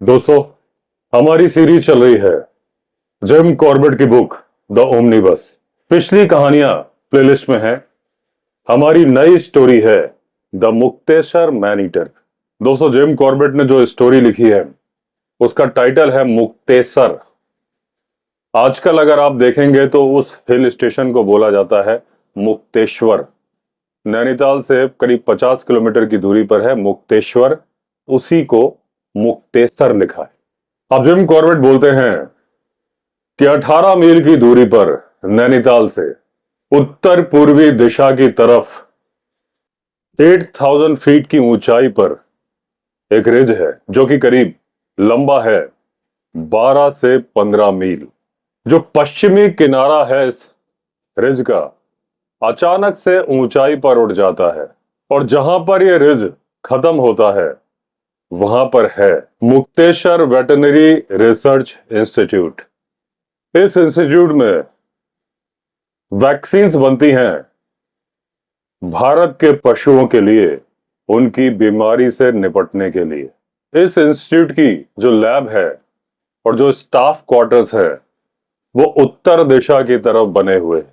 दोस्तों, हमारी सीरीज चल रही है जिम कॉर्बेट की बुक द ओमनीबस। पिछली कहानियां प्लेलिस्ट में है। हमारी नई स्टोरी है द मुक्तेश्वर मैन ईटर। दोस्तों, जिम कॉर्बेट ने जो स्टोरी लिखी है उसका टाइटल है मुक्तेश्वर। आजकल अगर आप देखेंगे तो उस हिल स्टेशन को बोला जाता है मुक्तेश्वर। नैनीताल से करीब 50 किलोमीटर की दूरी पर है मुक्तेश्वर, उसी को मुक्तेश्वर लिखा है। अब जिम कॉर्बेट बोलते हैं कि 18 मील की दूरी पर नैनीताल से उत्तर पूर्वी दिशा की तरफ 8000 फीट की ऊंचाई पर एक रिज है जो कि करीब लंबा है 12 से 15 मील। जो पश्चिमी किनारा है इस रिज का अचानक से ऊंचाई पर उठ जाता है और जहां पर यह रिज खत्म होता है वहां पर है मुक्तेश्वर वेटरनरी रिसर्च इंस्टीट्यूट। इस इंस्टीट्यूट में वैक्सीन्स बनती हैं भारत के पशुओं के लिए, उनकी बीमारी से निपटने के लिए। इस इंस्टीट्यूट की जो लैब है और जो स्टाफ क्वार्टर्स है वो उत्तर दिशा की तरफ बने हुए हैं।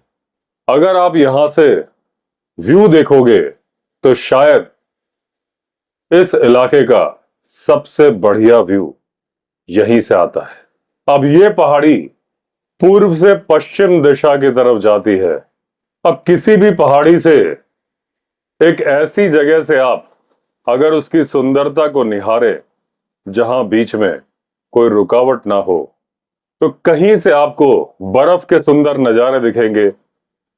अगर आप यहां से व्यू देखोगे तो शायद इस इलाके का सबसे बढ़िया व्यू यहीं से आता है। अब ये पहाड़ी पूर्व से पश्चिम दिशा की तरफ जाती है। अब किसी भी पहाड़ी से, एक ऐसी जगह से आप अगर उसकी सुंदरता को निहारे जहां बीच में कोई रुकावट ना हो, तो कहीं से आपको बर्फ के सुंदर नजारे दिखेंगे,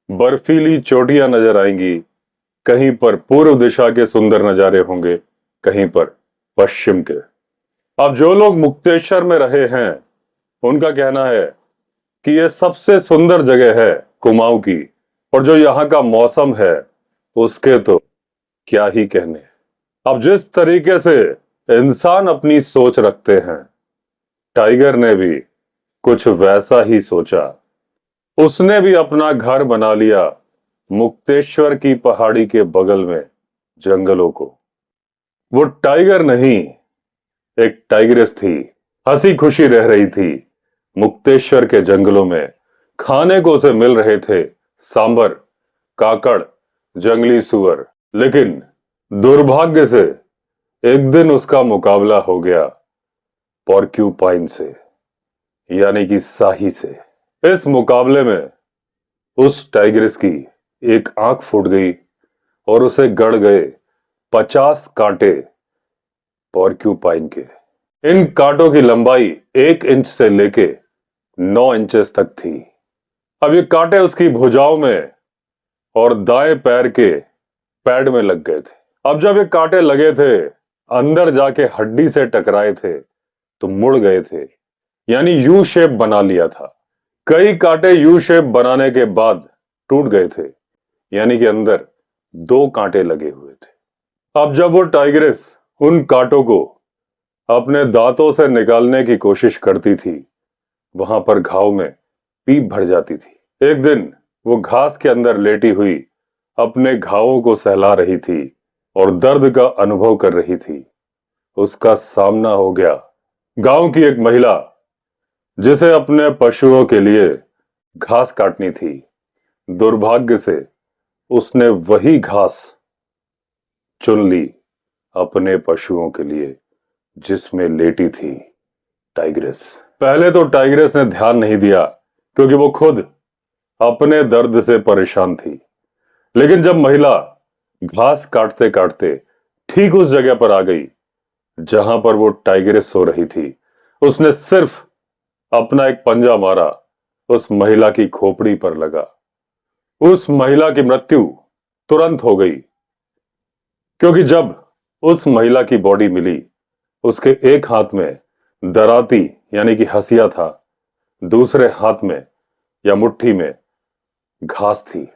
बर्फीली चोटियां नजर आएंगी, कहीं पर पूर्व दिशा के सुंदर नजारे होंगे, कहीं पर पश्चिम के। अब जो लोग मुक्तेश्वर में रहे हैं उनका कहना है कि यह सबसे सुंदर जगह है कुमाऊं की, और जो यहां का मौसम है उसके तो क्या ही कहने। अब जिस तरीके से इंसान अपनी सोच रखते हैं, टाइगर ने भी कुछ वैसा ही सोचा। उसने भी अपना घर बना लिया मुक्तेश्वर की पहाड़ी के बगल में जंगलों को। वो टाइगर नहीं, एक टाइग्रेस थी, हंसी खुशी रह रही थी मुक्तेश्वर के जंगलों में। खाने को उसे मिल रहे थे सांबर, काकड़, जंगली सुअर। लेकिन दुर्भाग्य से एक दिन उसका मुकाबला हो गया पॉर्क्यूपाइन से, यानी कि साही से। इस मुकाबले में उस टाइग्रेस की एक आंख फूट गई और उसे गड़ गए 50 कांटे पॉर्क्यूपाइन के। इन कांटों की लंबाई 1 इंच से लेके 9 इंचेस तक थी। अब ये कांटे उसकी भुजाओं में और दाएं पैर के पैड में लग गए थे। अब जब ये कांटे लगे थे, अंदर जाके हड्डी से टकराए थे तो मुड़ गए थे, यानी यू शेप बना लिया था। कई कांटे यू शेप बनाने के बाद टूट गए थे, यानी कि अंदर 2 कांटे लगे हुए थे। अब जब वो टाइग्रेस उन कांटों को अपने दांतों से निकालने की कोशिश करती थी, वहां पर घाव में पीप भर जाती थी। एक दिन वो घास के अंदर लेटी हुई अपने घावों को सहला रही थी और दर्द का अनुभव कर रही थी। उसका सामना हो गया गांव की एक महिला, जिसे अपने पशुओं के लिए घास काटनी थी। दुर्भाग्य से उसने वही घास चुन ली अपने पशुओं के लिए जिसमें लेटी थी टाइग्रेस। पहले तो टाइग्रेस ने ध्यान नहीं दिया क्योंकि वो खुद अपने दर्द से परेशान थी। लेकिन जब महिला घास काटते काटते ठीक उस जगह पर आ गई जहां पर वो टाइग्रेस सो रही थी, उसने सिर्फ अपना एक पंजा मारा, उस महिला की खोपड़ी पर लगा। उस महिला की मृत्यु तुरंत हो गई, क्योंकि जब उस महिला की बॉडी मिली, उसके एक हाथ में दराती यानी कि हसिया था, दूसरे हाथ में या मुट्ठी में घास थी।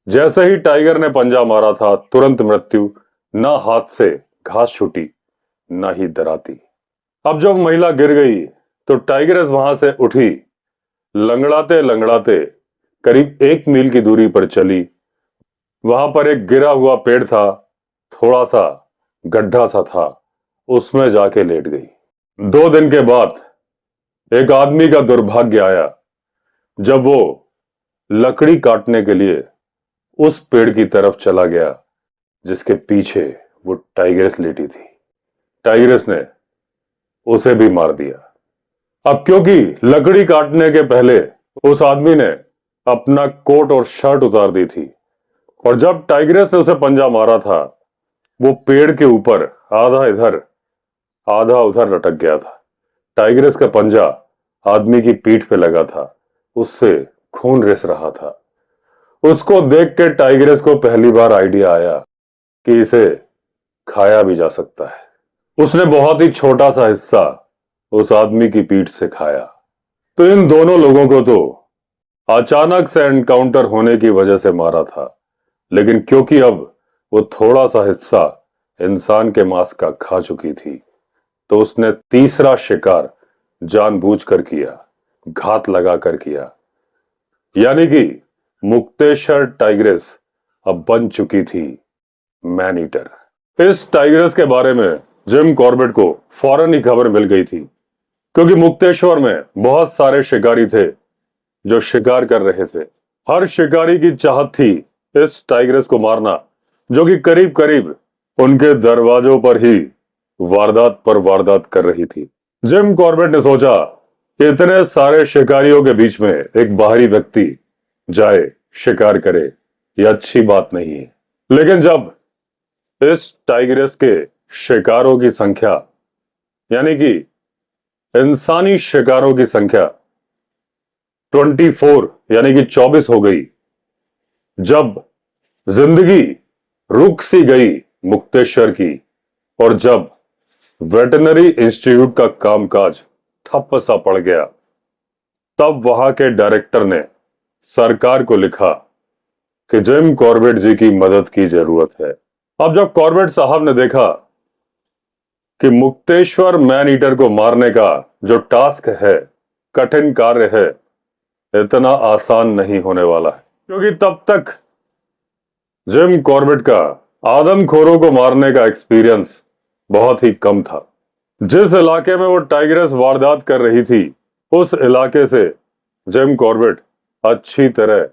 जैसे ही टाइगर ने पंजा मारा था, तुरंत मृत्यु। ना हाथ से घास छूटी, ना ही दराती। अब जब महिला गिर गई तो टाइगरेस वहां से उठी, लंगड़ाते लंगड़ाते करीब 1 मील की दूरी पर चली। वहां पर एक गिरा हुआ पेड़ था, थोड़ा सा गड्ढा सा था, उसमें जाके लेट गई। 2 दिन के बाद एक आदमी का दुर्भाग्य आया जब वो लकड़ी काटने के लिए उस पेड़ की तरफ चला गया जिसके पीछे वो टाइग्रेस लेटी थी। टाइग्रेस ने उसे भी मार दिया। अब क्योंकि लकड़ी काटने के पहले उस आदमी ने अपना कोट और शर्ट उतार दी थी और जब टाइग्रेस ने उसे पंजा मारा था वो पेड़ के ऊपर आधा इधर आधा उधर लटक गया था। टाइग्रेस का पंजा आदमी की पीठ पे लगा था, उससे खून रिस रहा था। उसको देख के टाइग्रेस को पहली बार आइडिया आया कि इसे खाया भी जा सकता है। उसने बहुत ही छोटा सा हिस्सा उस आदमी की पीठ से खाया। तो इन दोनों लोगों को तो अचानक से एनकाउंटर होने की वजह से मारा था, लेकिन क्योंकि अब वो थोड़ा सा हिस्सा इंसान के मांस का खा चुकी थी तो उसने तीसरा शिकार जानबूझकर किया, घात लगाकर किया। यानी कि मुक्तेश्वर टाइग्रेस अब बन चुकी थी मैन ईटर। इस टाइग्रेस के बारे में जिम कॉर्बेट को फौरन ही खबर मिल गई थी क्योंकि मुक्तेश्वर में बहुत सारे शिकारी थे जो शिकार कर रहे थे। हर शिकारी की चाहत थी इस टाइग्रेस को मारना, जो कि करीब करीब उनके दरवाजों पर ही वारदात पर वारदात कर रही थी। जिम कॉर्बेट ने सोचा कि इतने सारे शिकारियों के बीच में एक बाहरी व्यक्ति जाए शिकार करे, यह अच्छी बात नहीं है। लेकिन जब इस टाइग्रेस के शिकारों की संख्या यानी कि इंसानी शिकारों की संख्या 24 यानी कि 24 हो गई, जब जिंदगी रुक सी गई मुक्तेश्वर की और जब वेटरनरी इंस्टीट्यूट का कामकाज ठप्प सा पड़ गया, तब वहां के डायरेक्टर ने सरकार को लिखा कि जिम कॉर्बेट जी की मदद की जरूरत है। अब जब कॉर्बेट साहब ने देखा कि मुक्तेश्वर मैन ईटर को मारने का जो टास्क है, कठिन कार्य है, इतना आसान नहीं होने वाला है, क्योंकि तब तक जिम कॉर्बेट का आदमखोरों को मारने का एक्सपीरियंस बहुत ही कम था। जिस इलाके में वो टाइग्रेस वारदात कर रही थी उस इलाके से जिम कॉर्बेट अच्छी तरह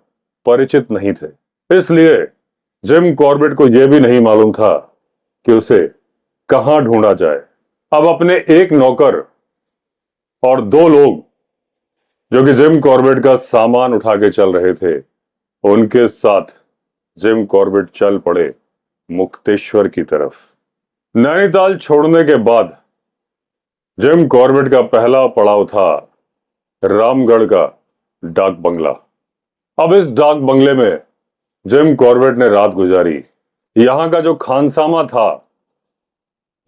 परिचित नहीं थे, इसलिए जिम कॉर्बेट को यह भी नहीं मालूम था कि उसे कहां ढूंढा जाए। अब अपने एक नौकर और 2 लोग जो कि जिम कॉर्बेट का सामान उठा के चल रहे थे, उनके साथ जिम कॉर्बेट चल पड़े मुक्तेश्वर की तरफ। नैनीताल छोड़ने के बाद जिम कॉर्बेट का पहला पड़ाव था रामगढ़ का डाक बंगला। अब इस डाक बंगले में जिम कॉर्बेट ने रात गुजारी। यहां का जो खानसामा था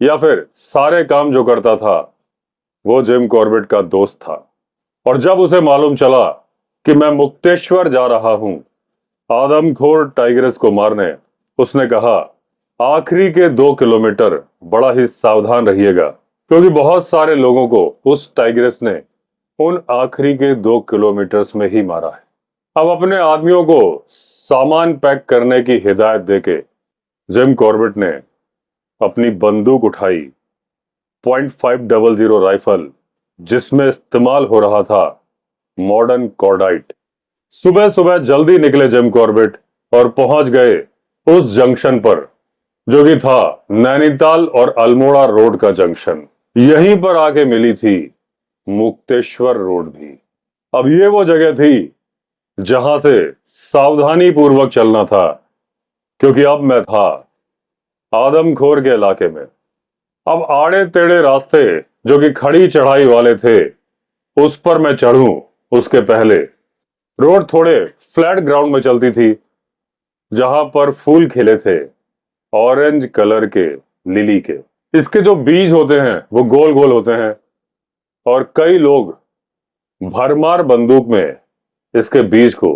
या फिर सारे काम जो करता था वो जिम कॉर्बेट का दोस्त था, और जब उसे मालूम चला कि मैं मुक्तेश्वर जा रहा हूं आदमखोर टाइग्रेस को मारने, उसने कहा आखिरी के 2 किलोमीटर बड़ा ही सावधान रहिएगा, क्योंकि बहुत सारे लोगों को उस टाइग्रेस ने उन आखिरी के 2 किलोमीटर्स में ही मारा है। अब अपने आदमियों को सामान पैक करने की हिदायत देके जिम कॉर्बेट ने अपनी बंदूक उठाई, .500 राइफल, जिसमें इस्तेमाल हो रहा था मॉडर्न कॉर्डाइट। सुबह सुबह जल्दी निकले जिम कॉर्बेट और पहुंच गए उस जंक्शन पर जो कि था नैनीताल और अल्मोड़ा रोड का जंक्शन। यहीं पर आके मिली थी मुक्तेश्वर रोड भी। अब ये वो जगह थी जहां से सावधानी पूर्वक चलना था, क्योंकि अब मैं था आदमखोर के इलाके में। अब आड़े टेढ़े रास्ते जो कि खड़ी चढ़ाई वाले थे उस पर मैं चढ़ूं उसके पहले रोड थोड़े फ्लैट ग्राउंड में चलती थी, जहां पर फूल खिले थे ऑरेंज कलर के लिली के। इसके जो बीज होते हैं वो गोल गोल होते हैं और कई लोग भरमार बंदूक में इसके बीज को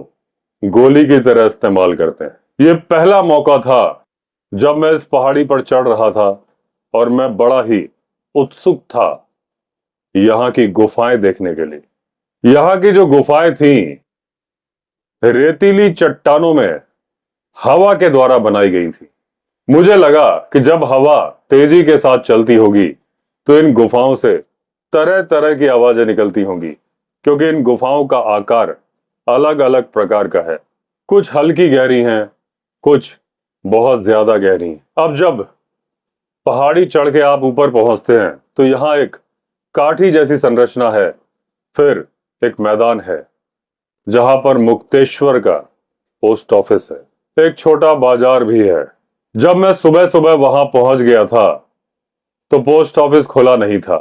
गोली की तरह इस्तेमाल करते हैं। ये पहला मौका था जब मैं इस पहाड़ी पर चढ़ रहा था और मैं बड़ा ही उत्सुक था यहां की गुफाएं देखने के लिए। यहां की जो गुफाएं थी रेतीली चट्टानों में हवा के द्वारा बनाई गई थी। मुझे लगा कि जब हवा तेजी के साथ चलती होगी तो इन गुफाओं से तरह तरह की आवाजें निकलती होंगी, क्योंकि इन गुफाओं का आकार अलग अलग प्रकार का है। कुछ हल्की गहरी हैं, कुछ बहुत ज्यादा गहरी हैं। अब जब पहाड़ी चढ़ के आप ऊपर पहुंचते हैं तो यहाँ एक काठी जैसी संरचना है, फिर एक मैदान है जहां पर मुक्तेश्वर का पोस्ट ऑफिस है, एक छोटा बाजार भी है। जब मैं सुबह सुबह वहां पहुंच गया था तो पोस्ट ऑफिस खुला नहीं था,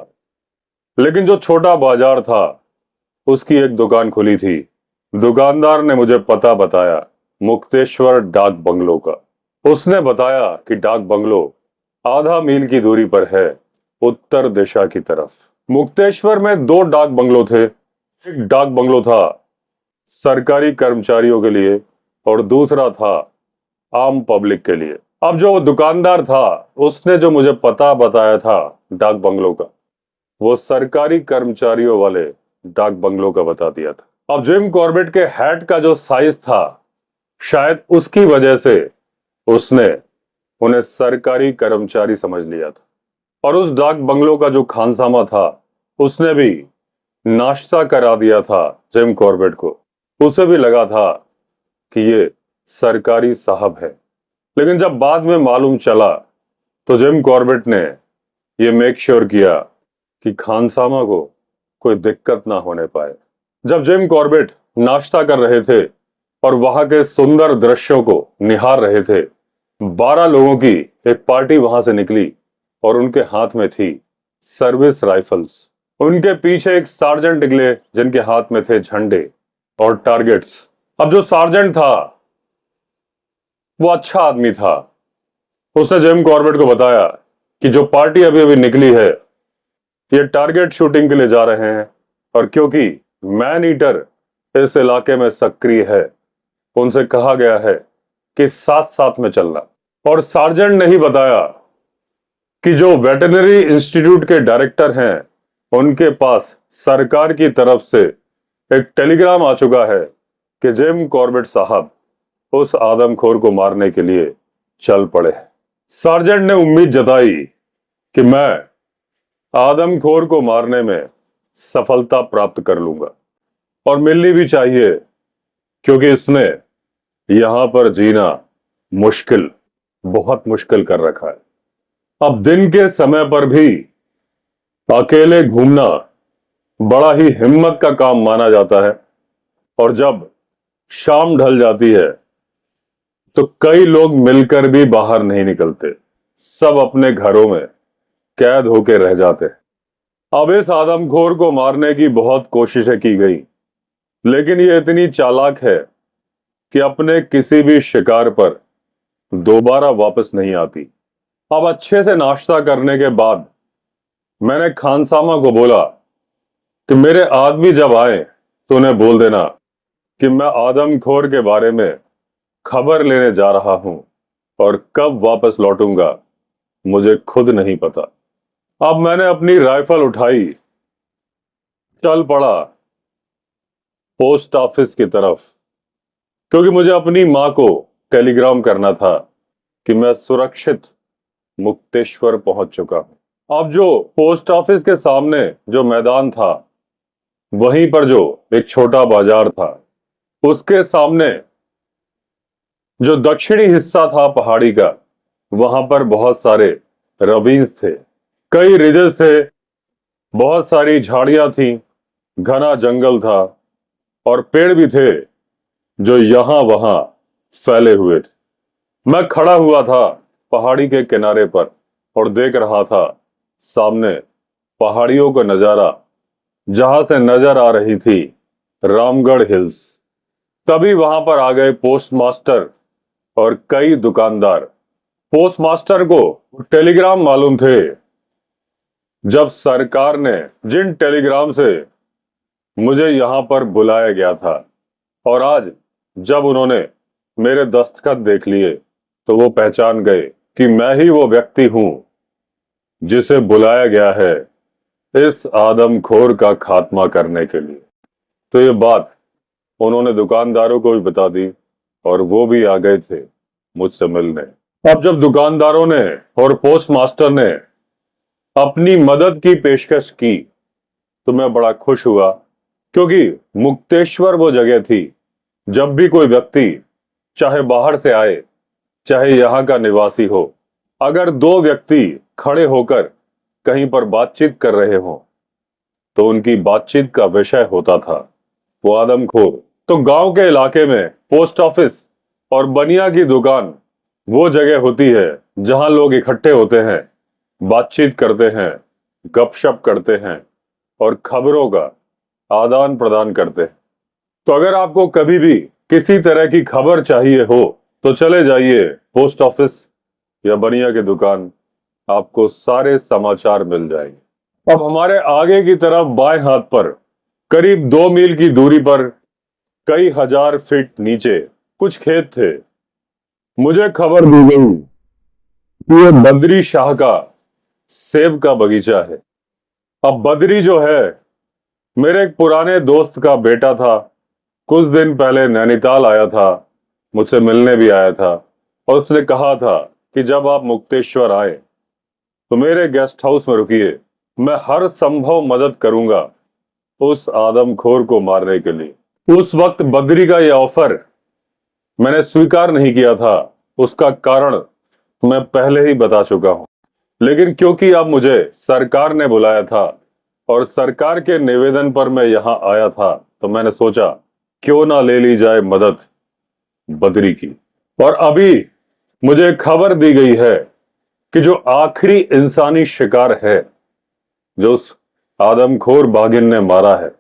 लेकिन जो छोटा बाजार था उसकी एक दुकान खुली थी। दुकानदार ने मुझे पता बताया मुक्तेश्वर डाक बंगलो का। उसने बताया कि डाक बंगलो आधा मील की दूरी पर है, उत्तर दिशा की तरफ। मुक्तेश्वर में दो डाक बंगलो थे। एक डाक बंगलो था सरकारी कर्मचारियों के लिए और दूसरा था आम पब्लिक के लिए। अब जो दुकानदार था उसने जो मुझे पता बताया था डाक बंगलो का, वो सरकारी कर्मचारियों वाले डाक बंगलो का बता दिया था। अब जिम कॉर्बेट के हैट का जो साइज था, शायद उसकी वजह से उसने उन्हें सरकारी कर्मचारी समझ लिया था। और उस डाक बंगलो का जो खानसामा था उसने भी नाश्ता करा दिया था जिम कॉर्बेट को। उसे भी लगा था कि ये सरकारी साहब है। लेकिन जब बाद में मालूम चला तो जिम कॉर्बेट ने ये मेक श्योर किया कि खानसामा को कोई दिक्कत ना होने पाए। जब जिम कॉर्बेट नाश्ता कर रहे थे और वहां के सुंदर दृश्यों को निहार रहे थे, 12 लोगों की एक पार्टी वहां से निकली और उनके हाथ में थी सर्विस राइफल्स। उनके पीछे एक सार्जेंट निकले जिनके हाथ में थे झंडे और टारगेट्स। अब जो सार्जेंट था वो अच्छा आदमी था। उसने जिम कॉर्बेट को बताया कि जो पार्टी अभी अभी निकली है ये टारगेट शूटिंग के लिए जा रहे हैं, और क्योंकि मैन ईटर इस इलाके में सक्रिय है, उनसे कहा गया है कि साथ साथ में चलना। और सार्जेंट ने ही बताया कि जो वेटरनरी इंस्टीट्यूट के डायरेक्टर हैं उनके पास सरकार की तरफ से एक टेलीग्राम आ चुका है कि जिम कॉर्बेट साहब उस आदमखोर को मारने के लिए चल पड़े हैं। सार्जेंट ने उम्मीद जताई कि मैं आदमखोर को मारने में सफलता प्राप्त कर लूंगा, और मिलनी भी चाहिए, क्योंकि इसने यहां पर जीना मुश्किल, बहुत मुश्किल कर रखा है। अब दिन के समय पर भी अकेले घूमना बड़ा ही हिम्मत का काम माना जाता है, और जब शाम ढल जाती है तो कई लोग मिलकर भी बाहर नहीं निकलते, सब अपने घरों में कैद होकर रह जाते हैं। अब इस आदमखोर को मारने की बहुत कोशिशें की गई, लेकिन ये इतनी चालाक है कि अपने किसी भी शिकार पर दोबारा वापस नहीं आती। अब अच्छे से नाश्ता करने के बाद मैंने खानसामा को बोला कि मेरे आदमी जब आए तो उन्हें बोल देना कि मैं आदमखोर के बारे में खबर लेने जा रहा हूं, और कब वापस लौटूंगा मुझे खुद नहीं पता। अब मैंने अपनी राइफल उठाई, चल पड़ा पोस्ट ऑफिस की तरफ, क्योंकि मुझे अपनी मां को टेलीग्राम करना था कि मैं सुरक्षित मुक्तेश्वर पहुंच चुका हूं। अब जो पोस्ट ऑफिस के सामने जो मैदान था, वहीं पर जो एक छोटा बाजार था, उसके सामने जो दक्षिणी हिस्सा था पहाड़ी का, वहां पर बहुत सारे रवींस थे, कई रिजेस थे, बहुत सारी झाड़ियां थीं, घना जंगल था, और पेड़ भी थे जो यहां वहां फैले हुए थे। मैं खड़ा हुआ था पहाड़ी के किनारे पर और देख रहा था सामने पहाड़ियों का नजारा, जहां से नजर आ रही थी रामगढ़ हिल्स। तभी वहां पर आ गए पोस्टमास्टर और कई दुकानदार। पोस्टमास्टर को टेलीग्राम मालूम थे, जब सरकार ने जिन टेलीग्राम से मुझे यहां पर बुलाया गया था, और आज जब उन्होंने मेरे दस्तखत देख लिए तो वो पहचान गए कि मैं ही वो व्यक्ति हूं जिसे बुलाया गया है इस आदमखोर का खात्मा करने के लिए। तो ये बात उन्होंने दुकानदारों को भी बता दी और वो भी आ गए थे मुझसे मिलने। अब जब दुकानदारों ने और पोस्टमास्टर ने अपनी मदद की पेशकश की तो मैं बड़ा खुश हुआ, क्योंकि मुक्तेश्वर वो जगह थी जब भी कोई व्यक्ति, चाहे बाहर से आए चाहे यहाँ का निवासी हो, अगर दो व्यक्ति खड़े होकर कहीं पर बातचीत कर रहे हो तो उनकी बातचीत का विषय होता था वो आदमखोर। तो गांव के इलाके में पोस्ट ऑफिस और बनिया की दुकान वो जगह होती है जहां लोग इकट्ठे होते हैं, बातचीत करते हैं, गपशप करते हैं और खबरों का आदान प्रदान करते हैं। तो अगर आपको कभी भी किसी तरह की खबर चाहिए हो तो चले जाइए पोस्ट ऑफिस या बनिया की दुकान, आपको सारे समाचार मिल जाएंगे। अब हमारे आगे की तरफ बाएं हाथ पर करीब 2 मील की दूरी पर कई हजार फीट नीचे कुछ खेत थे। मुझे खबर दी गई कि ये बद्री शाह का सेब का बगीचा है। अब बद्री जो है मेरे एक पुराने दोस्त का बेटा था, कुछ दिन पहले नैनीताल आया था, मुझसे मिलने भी आया था और उसने कहा था कि जब आप मुक्तेश्वर आए तो मेरे गेस्ट हाउस में रुकिए, मैं हर संभव मदद करूंगा उस आदमखोर को मारने के लिए। उस वक्त बद्री का यह ऑफर मैंने स्वीकार नहीं किया था, उसका कारण मैं पहले ही बता चुका हूं, लेकिन क्योंकि अब मुझे सरकार ने बुलाया था और सरकार के निवेदन पर मैं यहां आया था तो मैंने सोचा क्यों ना ले ली जाए मदद बद्री की। और अभी मुझे खबर दी गई है कि जो आखिरी इंसानी शिकार है जो उस आदमखोर बाघिन ने मारा है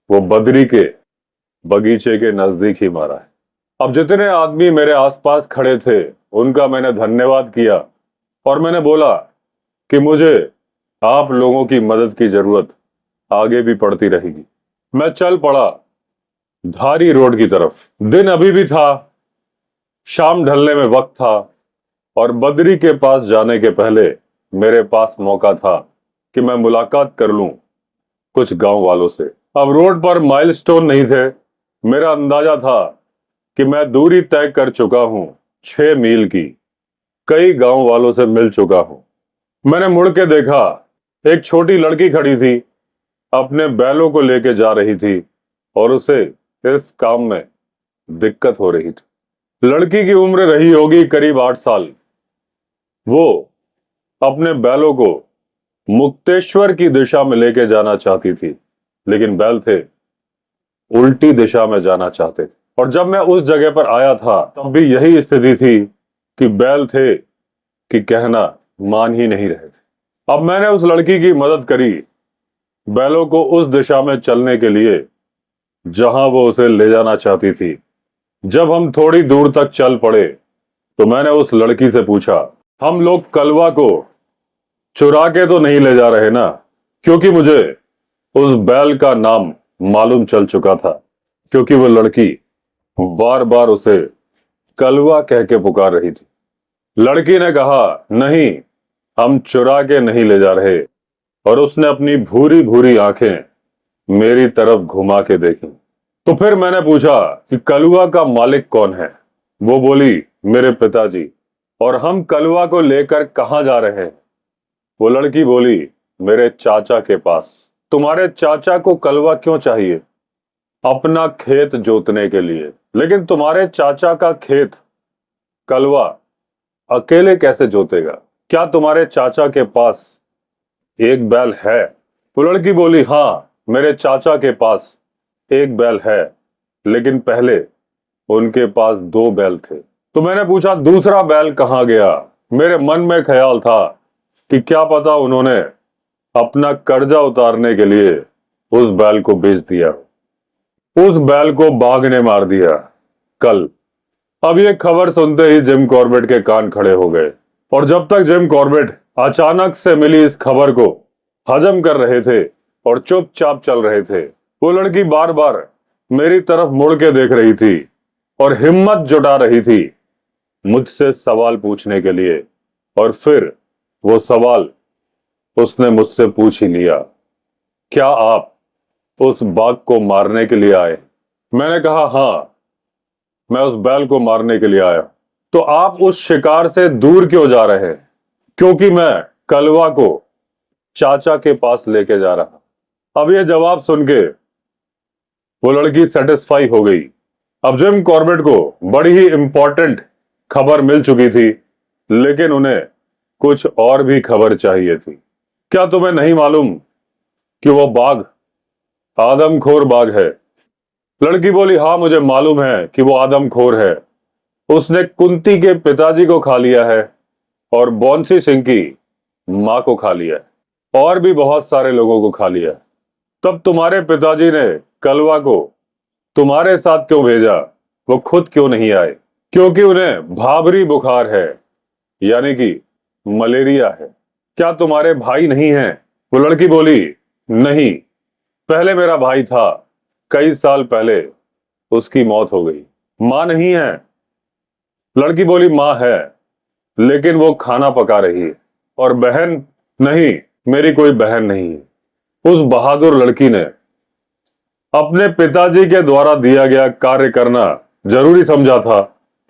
वो बद्री के बगीचे के नजदीक ही मारा है। अब जितने आदमी मेरे आसपास खड़े थे उनका मैंने धन्यवाद किया और मैंने बोला कि मुझे आप लोगों की मदद की जरूरत आगे भी पड़ती रहेगी। मैं चल पड़ा धारी रोड की तरफ। दिन अभी भी था, शाम ढलने में वक्त था और बद्री के पास जाने के पहले मेरे पास मौका था कि मैं मुलाकात कर लूं कुछ गांव वालों से। अब रोड पर माइलस्टोन नहीं थे, मेरा अंदाजा था कि मैं दूरी तय कर चुका हूं 6 मील की, कई गांव वालों से मिल चुका हूं। मैंने मुड़ के देखा, एक छोटी लड़की खड़ी थी, अपने बैलों को लेके जा रही थी और उसे इस काम में दिक्कत हो रही थी। लड़की की उम्र रही होगी करीब 8 साल। वो अपने बैलों को मुक्तेश्वर की दिशा में लेके जाना चाहती थी, लेकिन बैल थे उल्टी दिशा में जाना चाहते थे। और जब मैं उस जगह पर आया था तब भी यही स्थिति थी कि बैल थे कि कहना मान ही नहीं रहे थे। अब मैंने उस लड़की की मदद करी बैलों को उस दिशा में चलने के लिए जहां वो उसे ले जाना चाहती थी। जब हम थोड़ी दूर तक चल पड़े तो मैंने उस लड़की से पूछा, हम लोग कलवा को चुरा के तो नहीं ले जा रहे ना? क्योंकि मुझे उस बैल का नाम मालूम चल चुका था, क्योंकि वो लड़की बार बार उसे कलवा कह के पुकार रही थी। लड़की ने कहा, नहीं, हम चुरा के नहीं ले जा रहे, और उसने अपनी भूरी भूरी आंखें मेरी तरफ घुमा के देखी। तो फिर मैंने पूछा कि कलवा का मालिक कौन है? वो बोली, मेरे पिताजी। और हम कलवा को लेकर कहां जा रहे हैं? वो लड़की बोली, मेरे चाचा के पास। तुम्हारे चाचा को कलवा क्यों चाहिए? अपना खेत जोतने के लिए। लेकिन तुम्हारे चाचा का खेत कलवा अकेले कैसे जोतेगा? क्या तुम्हारे चाचा के पास एक बैल है? वो लड़की बोली, हाँ, मेरे चाचा के पास एक बैल है, लेकिन पहले उनके पास 2 बैल थे। तो मैंने पूछा, दूसरा बैल कहां गया? मेरे मन में ख्याल था कि क्या पता उन्होंने अपना कर्जा उतारने के लिए उस बैल को बेच दिया। उस बैल को बाघ ने मार दिया कल। अब ये खबर सुनते ही जिम कॉर्बेट के कान खड़े हो गए, और जब तक जिम कॉर्बेट अचानक से मिली इस खबर को हजम कर रहे थे और चुपचाप चल रहे थे, वो लड़की बार बार मेरी तरफ मुड़ के देख रही थी और हिम्मत जुटा रही थी मुझसे सवाल पूछने के लिए। और फिर वो सवाल उसने मुझसे पूछ ही लिया, क्या आप उस बाघ को मारने के लिए आए? मैंने कहा, हाँ, मैं उस बैल को मारने के लिए आया। तो आप उस शिकार से दूर क्यों जा रहे हैं? क्योंकि मैं कलवा को चाचा के पास लेके जा रहा। अब ये जवाब सुन के वो लड़की सेटिस्फाई हो गई। अब जिम कॉर्बेट को बड़ी ही इंपॉर्टेंट खबर मिल चुकी थी, लेकिन उन्हें कुछ और भी खबर चाहिए थी। क्या तुम्हें नहीं मालूम कि वो बाघ आदमखोर बाघ है? लड़की बोली, हाँ मुझे मालूम है कि वो आदमखोर है। उसने कुंती के पिताजी को खा लिया है और बौंसी सिंह की मां को खा लिया है और भी बहुत सारे लोगों को खा लिया है। तब तुम्हारे पिताजी ने कलवा को तुम्हारे साथ क्यों भेजा? वो खुद क्यों नहीं आए? क्योंकि उन्हें भाबरी बुखार है, यानी कि मलेरिया है। क्या तुम्हारे भाई नहीं हैं? वो लड़की बोली, नहीं, पहले मेरा भाई था, कई साल पहले उसकी मौत हो गई। मां नहीं है? लड़की बोली, मां है, लेकिन वो खाना पका रही है। और बहन? नहीं, मेरी कोई बहन नहीं है। उस बहादुर लड़की ने अपने पिताजी के द्वारा दिया गया कार्य करना जरूरी समझा था।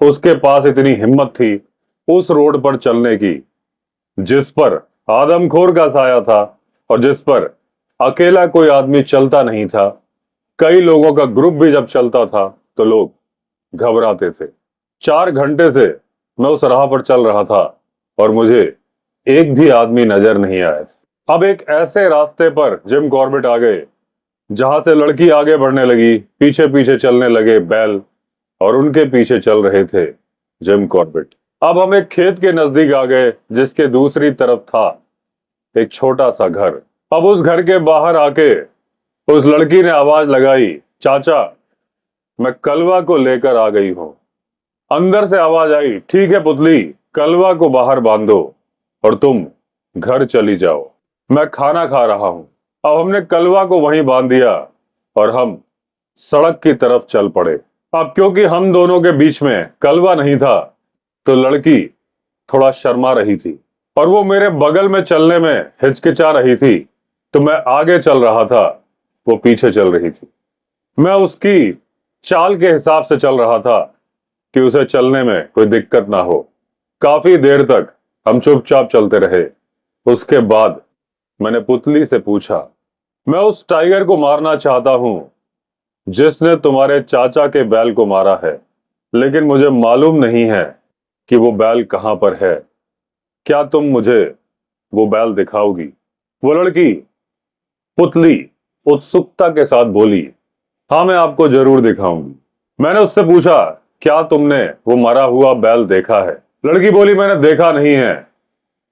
उसके पास इतनी हिम्मत थी उस रोड पर चलने की जिस पर आदमखोर का साया था और जिस पर अकेला कोई आदमी चलता नहीं था। कई लोगों का ग्रुप भी जब चलता था तो लोग घबराते थे। 4 घंटे से मैं उस राह पर चल रहा था और मुझे एक भी आदमी नजर नहीं आया था। अब एक ऐसे रास्ते पर जिम कॉर्बेट आ गए जहां से लड़की आगे बढ़ने लगी। पीछे पीछे चलने लगे बैल और उनके पीछे चल रहे थे जिम कॉर्बेट। अब हम एक खेत के नजदीक आ गए जिसके दूसरी तरफ था एक छोटा सा घर। अब उस घर के बाहर आके उस लड़की ने आवाज लगाई, चाचा, मैं कलवा को लेकर आ गई हूं। अंदर से आवाज आई, ठीक है पुतली, कलवा को बाहर बांधो और तुम घर चली जाओ, मैं खाना खा रहा हूं। अब हमने कलवा को वहीं बांध दिया और हम सड़क की तरफ चल पड़े। अब क्योंकि हम दोनों के बीच में कलवा नहीं था तो लड़की थोड़ा शर्मा रही थी और वो मेरे बगल में चलने में हिचकिचा रही थी। तो मैं आगे चल रहा था, वो पीछे चल रही थी। मैं उसकी चाल के हिसाब से चल रहा था कि उसे चलने में कोई दिक्कत ना हो। काफी देर तक हम चुपचाप चलते रहे। उसके बाद मैंने पुतली से पूछा, मैं उस टाइगर को मारना चाहता हूं जिसने तुम्हारे चाचा के बैल को मारा है, लेकिन मुझे मालूम नहीं है कि वो बैल कहां पर है। क्या तुम मुझे वो बैल दिखाओगी? वो लड़की पुतली उत्सुकता के साथ बोली, हाँ मैं आपको जरूर दिखाऊंगी। मैंने उससे पूछा, क्या तुमने वो मरा हुआ बैल देखा है? लड़की बोली, मैंने देखा नहीं है,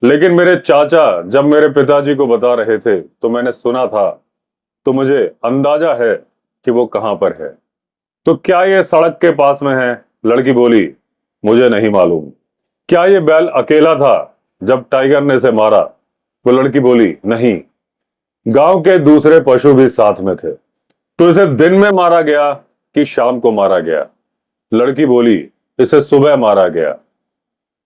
लेकिन मेरे चाचा जब मेरे पिताजी को बता रहे थे तो मैंने सुना था, तो मुझे अंदाजा है कि वो कहां पर है। तो क्या ये सड़क के पास में है? लड़की बोली, मुझे नहीं मालूम। क्या ये बैल अकेला था जब टाइगर ने इसे मारा? वो लड़की बोली, नहीं, गांव के दूसरे पशु भी साथ में थे। तो इसे दिन में मारा गया कि शाम को मारा गया? लड़की बोली, इसे सुबह मारा गया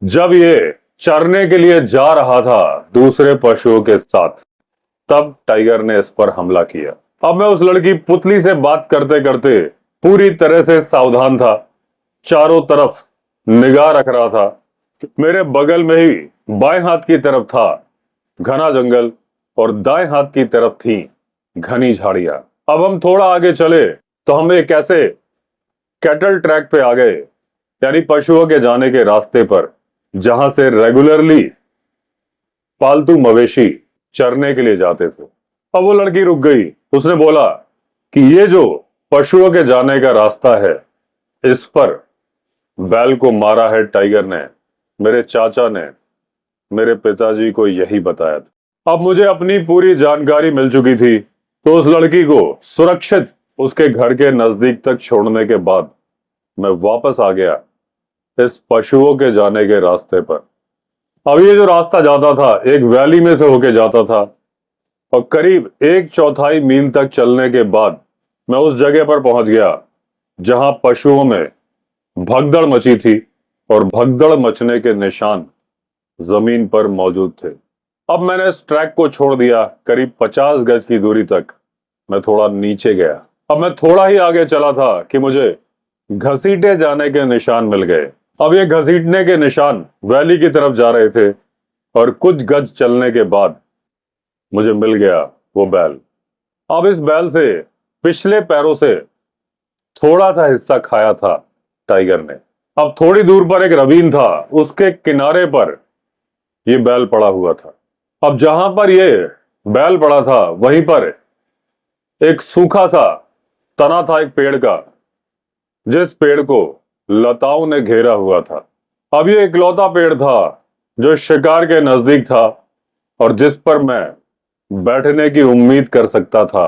जब ये चरने के लिए जा रहा था दूसरे पशुओं के साथ। तब टाइगर ने इस पर हमला किया। अब मैं उस लड़की पुतली से बात करते करते पूरी तरह से सावधान था, चारों तरफ निगाह रख रहा था। मेरे बगल में ही बाएं हाथ की तरफ था घना जंगल और दाएं हाथ की तरफ थी घनी झाड़ियां। अब हम थोड़ा आगे चले तो हम एक ऐसे कैटल ट्रैक पे आ गए, यानी पशुओं के जाने के रास्ते पर, जहां से रेगुलरली पालतू मवेशी चरने के लिए जाते थे। अब वो लड़की रुक गई। उसने बोला कि ये जो पशुओं के जाने का रास्ता है, इस पर बैल को मारा है टाइगर ने। मेरे चाचा ने मेरे पिताजी को यही बताया था। अब मुझे अपनी पूरी जानकारी मिल चुकी थी, तो उस लड़की को सुरक्षित उसके घर के नजदीक तक छोड़ने के बाद मैं वापस आ गया इस पशुओं के जाने के रास्ते पर। अब ये जो रास्ता जाता था एक वैली में से होके जाता था और करीब 1/4 मील तक चलने के बाद मैं उस जगह पर पहुंच गया जहां पशुओं में भगदड़ मची थी और भगदड़ मचने के निशान जमीन पर मौजूद थे। अब मैंने इस ट्रैक को छोड़ दिया। करीब 50 गज की दूरी तक मैं थोड़ा नीचे गया। अब मैं थोड़ा ही आगे चला था कि मुझे घसीटे जाने के निशान मिल गए। अब ये घसीटने के निशान वैली की तरफ जा रहे थे और कुछ गज चलने के बाद मुझे मिल गया वो बैल। अब इस बैल से पिछले पैरों से थोड़ा सा हिस्सा खाया था टाइगर ने। अब थोड़ी दूर पर एक ravine था, उसके किनारे पर यह बैल पड़ा हुआ था। अब जहां पर यह बैल पड़ा था वहीं पर एक सूखा सा तना था एक पेड़ का, जिस पेड़ को लताओं ने घेरा हुआ था। अब ये इकलौता पेड़ था जो शिकार के नजदीक था और जिस पर मैं बैठने की उम्मीद कर सकता था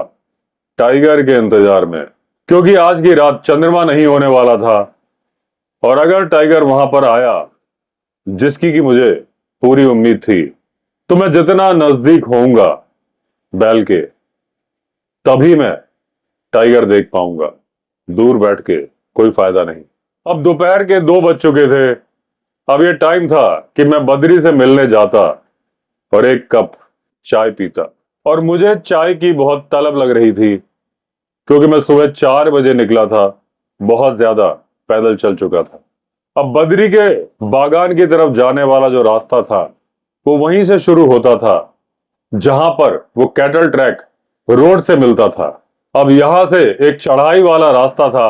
टाइगर के इंतजार में, क्योंकि आज की रात चंद्रमा नहीं होने वाला था। और अगर टाइगर वहां पर आया, जिसकी की मुझे पूरी उम्मीद थी, तो मैं जितना नजदीक होऊंगा बैल के, तभी मैं टाइगर देख पाऊंगा। दूर बैठ के कोई फायदा नहीं। अब दोपहर के 2 बज चुके थे। अब ये टाइम था कि मैं बद्री से मिलने जाता और एक कप चाय पीता। और मुझे चाय की बहुत तलब लग रही थी, क्योंकि मैं सुबह 4 बजे निकला था, बहुत ज्यादा पैदल चल चुका था। अब बद्री के बागान की तरफ जाने वाला जो रास्ता था वो वहीं से शुरू होता था जहां पर वो कैटल ट्रैक रोड से मिलता था। अब यहां से एक चढ़ाई वाला रास्ता था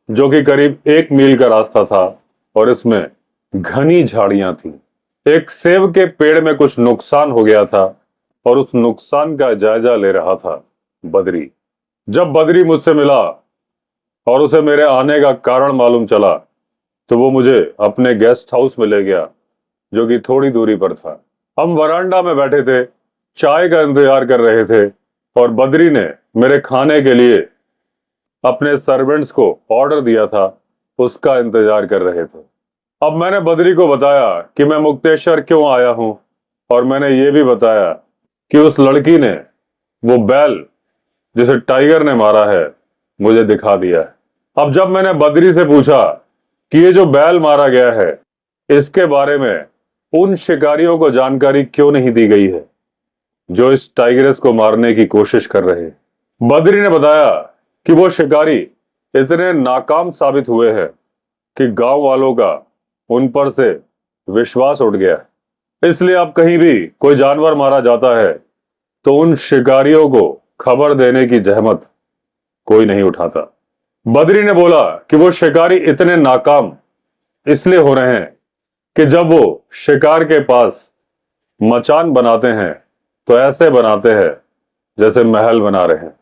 जो कि करीब 1 मील का रास्ता था और इसमें घनी झाड़ियां थी। एक सेब के पेड़ में कुछ नुकसान हो गया था और उस नुकसान का जायजा ले रहा था बद्री। जब बद्री मुझसे मिला और उसे मेरे आने का कारण मालूम चला, तो वो मुझे अपने गेस्ट हाउस में ले गया जो कि थोड़ी दूरी पर था। हम वरांडा में बैठे थे, चाय का इंतजार कर रहे थे और बद्री ने मेरे खाने के लिए अपने सर्वेंट्स को ऑर्डर दिया था, उसका इंतजार कर रहे थे। अब मैंने बद्री को बताया कि मैं मुक्तेश्वर क्यों आया हूं और मैंने ये भी बताया कि उस लड़की ने वो बैल जिसे टाइगर ने मारा है मुझे दिखा दिया है। अब जब मैंने बद्री से पूछा कि ये जो बैल मारा गया है इसके बारे में उन शिकारियों को जानकारी क्यों नहीं दी गई है जो इस टाइग्रेस को मारने की कोशिश कर रहे हैं, बद्री ने बताया कि वो शिकारी इतने नाकाम साबित हुए हैं कि गांव वालों का उन पर से विश्वास उठ गया है। इसलिए अब कहीं भी कोई जानवर मारा जाता है तो उन शिकारियों को खबर देने की जहमत कोई नहीं उठाता। बद्री ने बोला कि वो शिकारी इतने नाकाम इसलिए हो रहे हैं कि जब वो शिकार के पास मचान बनाते हैं तो ऐसे बनाते हैं जैसे महल बना रहे हैं।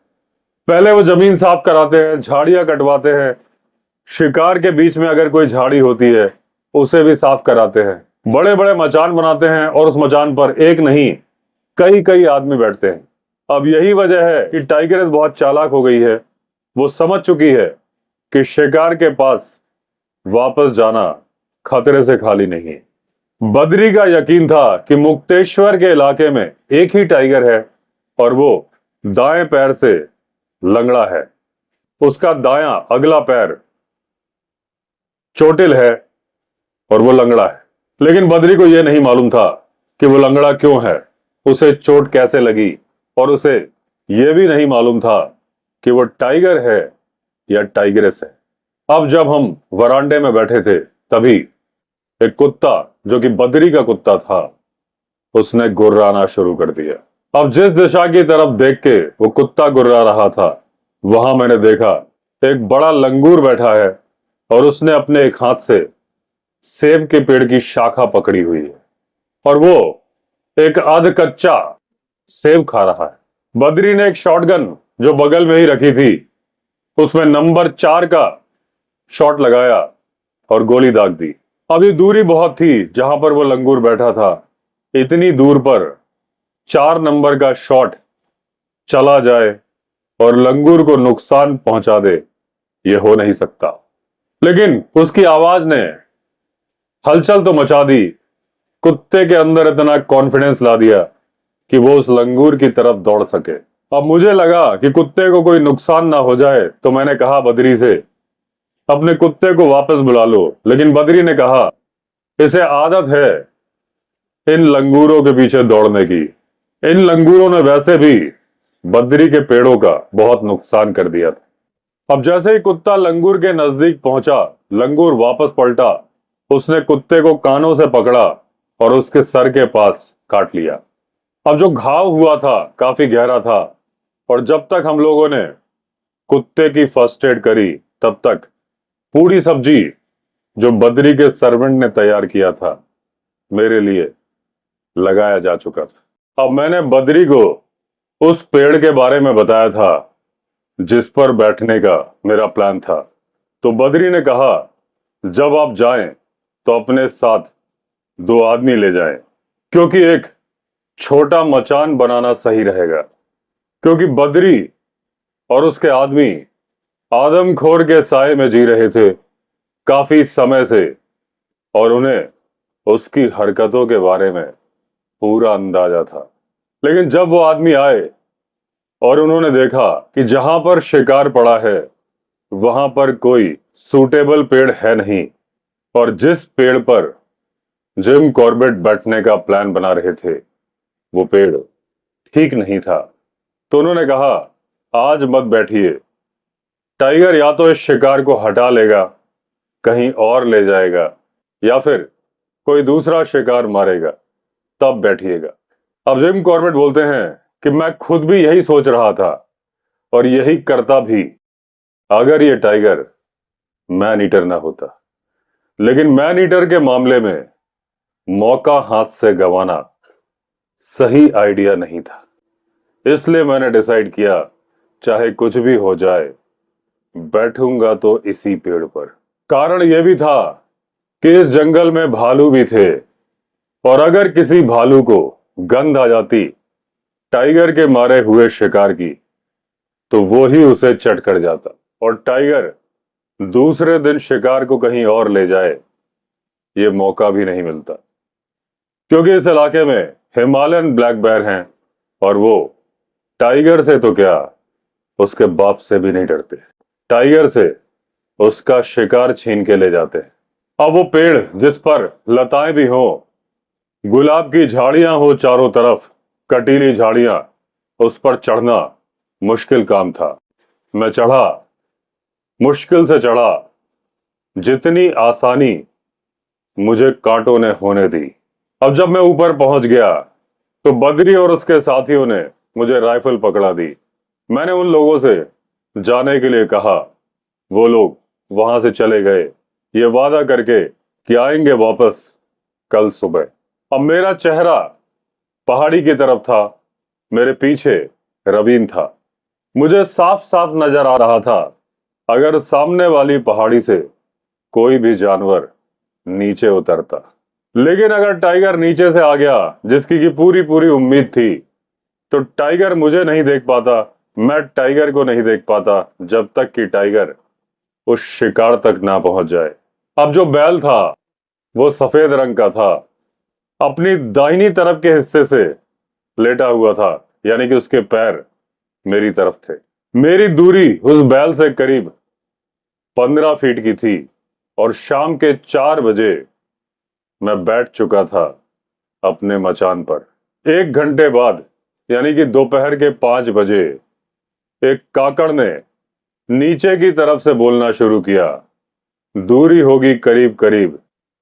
पहले वो जमीन साफ कराते हैं, झाड़ियां कटवाते हैं, शिकार के बीच में अगर कोई झाड़ी होती है उसे भी साफ कराते हैं, बड़े बड़े मचान बनाते हैं और उस मचान पर एक नहीं कई कई आदमी बैठते हैं। अब यही वजह है कि टाइगरेस बहुत चालाक हो गई है। वो समझ चुकी है कि शिकार के पास वापस जाना खतरे से खाली नहीं। बद्री का यकीन था कि मुक्तेश्वर के इलाके में एक ही टाइगर है और वो दाएं पैर से लंगड़ा है। उसका दायां अगला पैर चोटिल है और वो लंगड़ा है। लेकिन बद्री को यह नहीं मालूम था कि वो लंगड़ा क्यों है, उसे चोट कैसे लगी, और उसे यह भी नहीं मालूम था कि वो टाइगर है या टाइग्रेस है। अब जब हम वरांडे में बैठे थे तभी एक कुत्ता जो कि बद्री का कुत्ता था उसने गुर्राना शुरू कर दिया। अब जिस दिशा की तरफ देख के वो कुत्ता गुर्रा रहा था वहां मैंने देखा एक बड़ा लंगूर बैठा है और उसने अपने एक हाथ से सेब के पेड़ की शाखा पकड़ी हुई है और वो एक आध कच्चा सेब खा रहा है। बद्री ने एक शॉटगन जो बगल में ही रखी थी उसमें नंबर 4 का शॉट लगाया और गोली दाग दी। अभी दूरी बहुत थी जहां पर वो लंगूर बैठा था, इतनी दूर पर 4 नंबर का शॉट चला जाए और लंगूर को नुकसान पहुंचा दे, यह हो नहीं सकता। लेकिन उसकी आवाज ने हलचल तो मचा दी, कुत्ते के अंदर इतना कॉन्फिडेंस ला दिया कि वो उस लंगूर की तरफ दौड़ सके। अब मुझे लगा कि कुत्ते को कोई नुकसान ना हो जाए तो मैंने कहा बद्री से अपने कुत्ते को वापस बुला लो, लेकिन बद्री ने कहा इसे आदत है इन लंगूरों के पीछे दौड़ने की। इन लंगूरों ने वैसे भी बद्री के पेड़ों का बहुत नुकसान कर दिया था। अब जैसे ही कुत्ता लंगूर के नजदीक पहुंचा, लंगूर वापस पलटा, उसने कुत्ते को कानों से पकड़ा और उसके सर के पास काट लिया। अब जो घाव हुआ था काफी गहरा था और जब तक हम लोगों ने कुत्ते की फर्स्ट एड करी तब तक पूरी सब्जी जो बद्री के सर्वेंट ने तैयार किया था मेरे लिए लगाया जा चुका था। अब मैंने बद्री को उस पेड़ के बारे में बताया था जिस पर बैठने का मेरा प्लान था। तो बद्री ने कहा जब आप जाएं तो अपने साथ 2 आदमी ले जाएं, क्योंकि एक छोटा मचान बनाना सही रहेगा, क्योंकि बद्री और उसके आदमी आदमखोर के साए में जी रहे थे काफी समय से और उन्हें उसकी हरकतों के बारे में पूरा अंदाजा था। लेकिन जब वो आदमी आए और उन्होंने देखा कि जहां पर शिकार पड़ा है वहां पर कोई सूटेबल पेड़ है नहीं और जिस पेड़ पर जिम कॉर्बेट बैठने का प्लान बना रहे थे वो पेड़ ठीक नहीं था, तो उन्होंने कहा आज मत बैठिए, टाइगर या तो इस शिकार को हटा लेगा, कहीं और ले जाएगा या फिर कोई दूसरा शिकार मारेगा, तब बैठिएगा। अब जिम कॉर्बेट बोलते हैं कि मैं खुद भी यही सोच रहा था और यही करता भी अगर ये टाइगर मैन ईटर ना होता। लेकिन मैन ईटर के मामले में मौका हाथ से गंवाना सही आइडिया नहीं था, इसलिए मैंने डिसाइड किया चाहे कुछ भी हो जाए बैठूंगा तो इसी पेड़ पर। कारण यह भी था कि इस जंगल में भालू भी थे और अगर किसी भालू को गंध आ जाती टाइगर के मारे हुए शिकार की तो वो ही उसे चट कर जाता और टाइगर दूसरे दिन शिकार को कहीं और ले जाए ये मौका भी नहीं मिलता, क्योंकि इस इलाके में हिमालयन ब्लैक बेयर हैं और वो टाइगर से तो क्या उसके बाप से भी नहीं डरते। टाइगर से उसका शिकार छीन के ले जाते हैं। अब वो पेड़ जिस पर लताएं भी हो, गुलाब की झाड़ियां हो चारों तरफ, कटीली झाड़ियां, उस पर चढ़ना मुश्किल काम था। मैं चढ़ा, मुश्किल से चढ़ा, जितनी आसानी मुझे कांटों ने होने दी। अब जब मैं ऊपर पहुंच गया तो बद्री और उसके साथियों ने मुझे राइफल पकड़ा दी। मैंने उन लोगों से जाने के लिए कहा, वो लोग वहां से चले गए ये वादा करके कि आएंगे वापस कल सुबह। अब मेरा चेहरा पहाड़ी की तरफ था, मेरे पीछे रवीन था। मुझे साफ साफ नजर आ रहा था अगर सामने वाली पहाड़ी से कोई भी जानवर नीचे उतरता, लेकिन अगर टाइगर नीचे से आ गया जिसकी की पूरी पूरी उम्मीद थी, तो टाइगर मुझे नहीं देख पाता, मैं टाइगर को नहीं देख पाता जब तक कि टाइगर उस शिकार तक ना पहुंच जाए। अब जो बैल था वो सफेद रंग का था, अपनी दाहिनी तरफ के हिस्से से लेटा हुआ था, यानी कि उसके पैर मेरी तरफ थे। मेरी दूरी उस बैल से करीब 15 फीट की थी और शाम के 4 बजे मैं बैठ चुका था अपने मचान पर। 1 घंटे बाद यानी कि दोपहर के 5 बजे एक काकड़ ने नीचे की तरफ से बोलना शुरू किया। दूरी होगी करीब करीब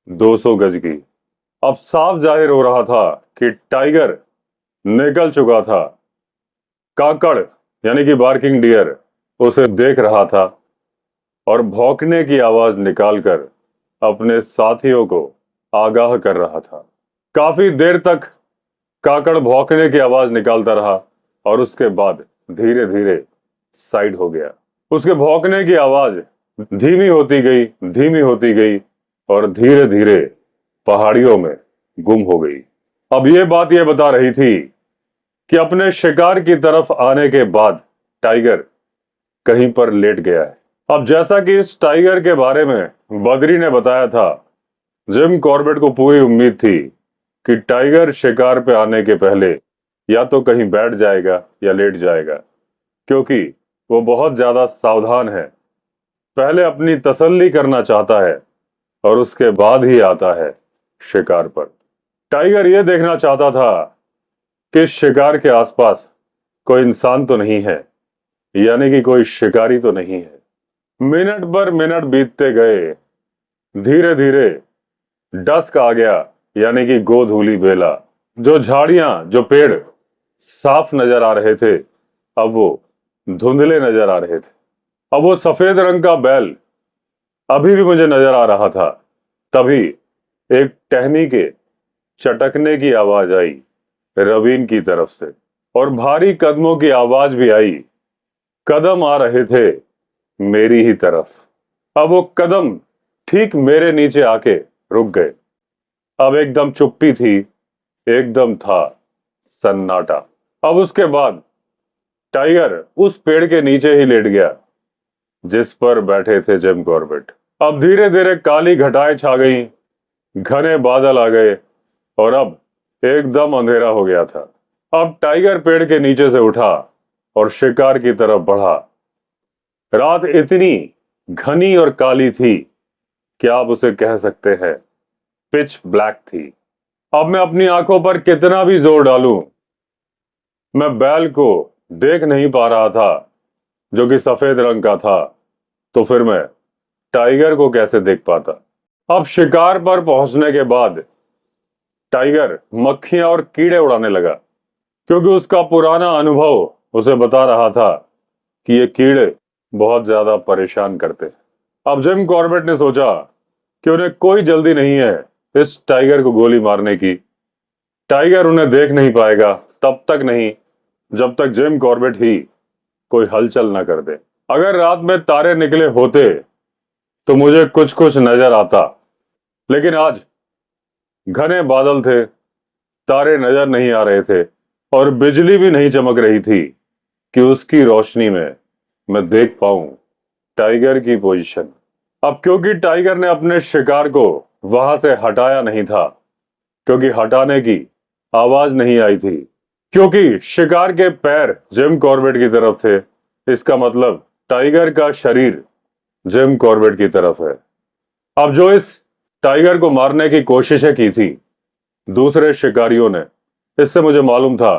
200 गज की। अब साफ जाहिर हो रहा था कि टाइगर निकल चुका था। काकड़ यानी कि बार्किंग डियर उसे देख रहा था और भौंकने की आवाज निकालकर अपने साथियों को आगाह कर रहा था। काफी देर तक काकड़ भौंकने की आवाज निकालता रहा और उसके बाद धीरे धीरे साइड हो गया। उसके भौंकने की आवाज धीमी होती गई, धीमी होती गई और धीरे धीरे पहाड़ियों में गुम हो गई। अब ये बात ये बता रही थी कि अपने शिकार की तरफ आने के बाद टाइगर कहीं पर लेट गया है। अब जैसा कि इस टाइगर के बारे में बद्री ने बताया था, जिम कॉर्बेट को पूरी उम्मीद थी कि टाइगर शिकार पे आने के पहले या तो कहीं बैठ जाएगा या लेट जाएगा, क्योंकि वो बहुत ज्यादा सावधान है, पहले अपनी तसल्ली करना चाहता है और उसके बाद ही आता है शिकार पर। टाइगर यह देखना चाहता था कि शिकार के आसपास कोई इंसान तो नहीं है, यानी कि कोई शिकारी तो नहीं है। मिनट पर मिनट बीतते गए, धीरे धीरे डस्क आ गया, यानी कि गोधूली बेला। जो झाड़ियां, जो पेड़ साफ नजर आ रहे थे अब वो धुंधले नजर आ रहे थे। अब वो सफेद रंग का बैल अभी भी मुझे नजर आ रहा था। तभी एक टहनी के चटकने की आवाज आई रवीन की तरफ से, और भारी कदमों की आवाज भी आई। कदम आ रहे थे मेरी ही तरफ। अब वो कदम ठीक मेरे नीचे आके रुक गए। अब एकदम चुप्पी थी, एकदम था सन्नाटा। अब उसके बाद टाइगर उस पेड़ के नीचे ही लेट गया जिस पर बैठे थे जिम कॉर्बेट। अब धीरे धीरे काली घटाएं छा गईं, घने बादल आ गए और अब एकदम अंधेरा हो गया था। अब टाइगर पेड़ के नीचे से उठा और शिकार की तरफ बढ़ा। रात इतनी घनी और काली थी कि आप उसे कह सकते हैं पिच ब्लैक थी। अब मैं अपनी आंखों पर कितना भी जोर डालूं, मैं बैल को देख नहीं पा रहा था जो कि सफेद रंग का था। तो फिर मैं टाइगर को कैसे देख पाता? अब शिकार पर पहुंचने के बाद टाइगर मक्खियां और कीड़े उड़ाने लगा, क्योंकि उसका पुराना अनुभव उसे बता रहा था कि ये कीड़े बहुत ज्यादा परेशान करते। अब जिम कॉर्बेट ने सोचा कि उन्हें कोई जल्दी नहीं है इस टाइगर को गोली मारने की। टाइगर उन्हें देख नहीं पाएगा तब तक नहीं जब तक जिम कॉर्बेट ही कोई हलचल ना कर दे। अगर रात में तारे निकले होते तो मुझे कुछ कुछ नजर आता, लेकिन आज घने बादल थे, तारे नजर नहीं आ रहे थे और बिजली भी नहीं चमक रही थी कि उसकी रोशनी में मैं देख पाऊं टाइगर की पोजीशन। अब क्योंकि टाइगर ने अपने शिकार को वहां से हटाया नहीं था, क्योंकि हटाने की आवाज नहीं आई थी, क्योंकि शिकार के पैर जिम कॉर्बेट की तरफ थे, इसका मतलब टाइगर का शरीर जिम कॉर्बेट की तरफ है। अब जो इस टाइगर को मारने की कोशिशें की थी दूसरे शिकारियों ने, इससे मुझे मालूम था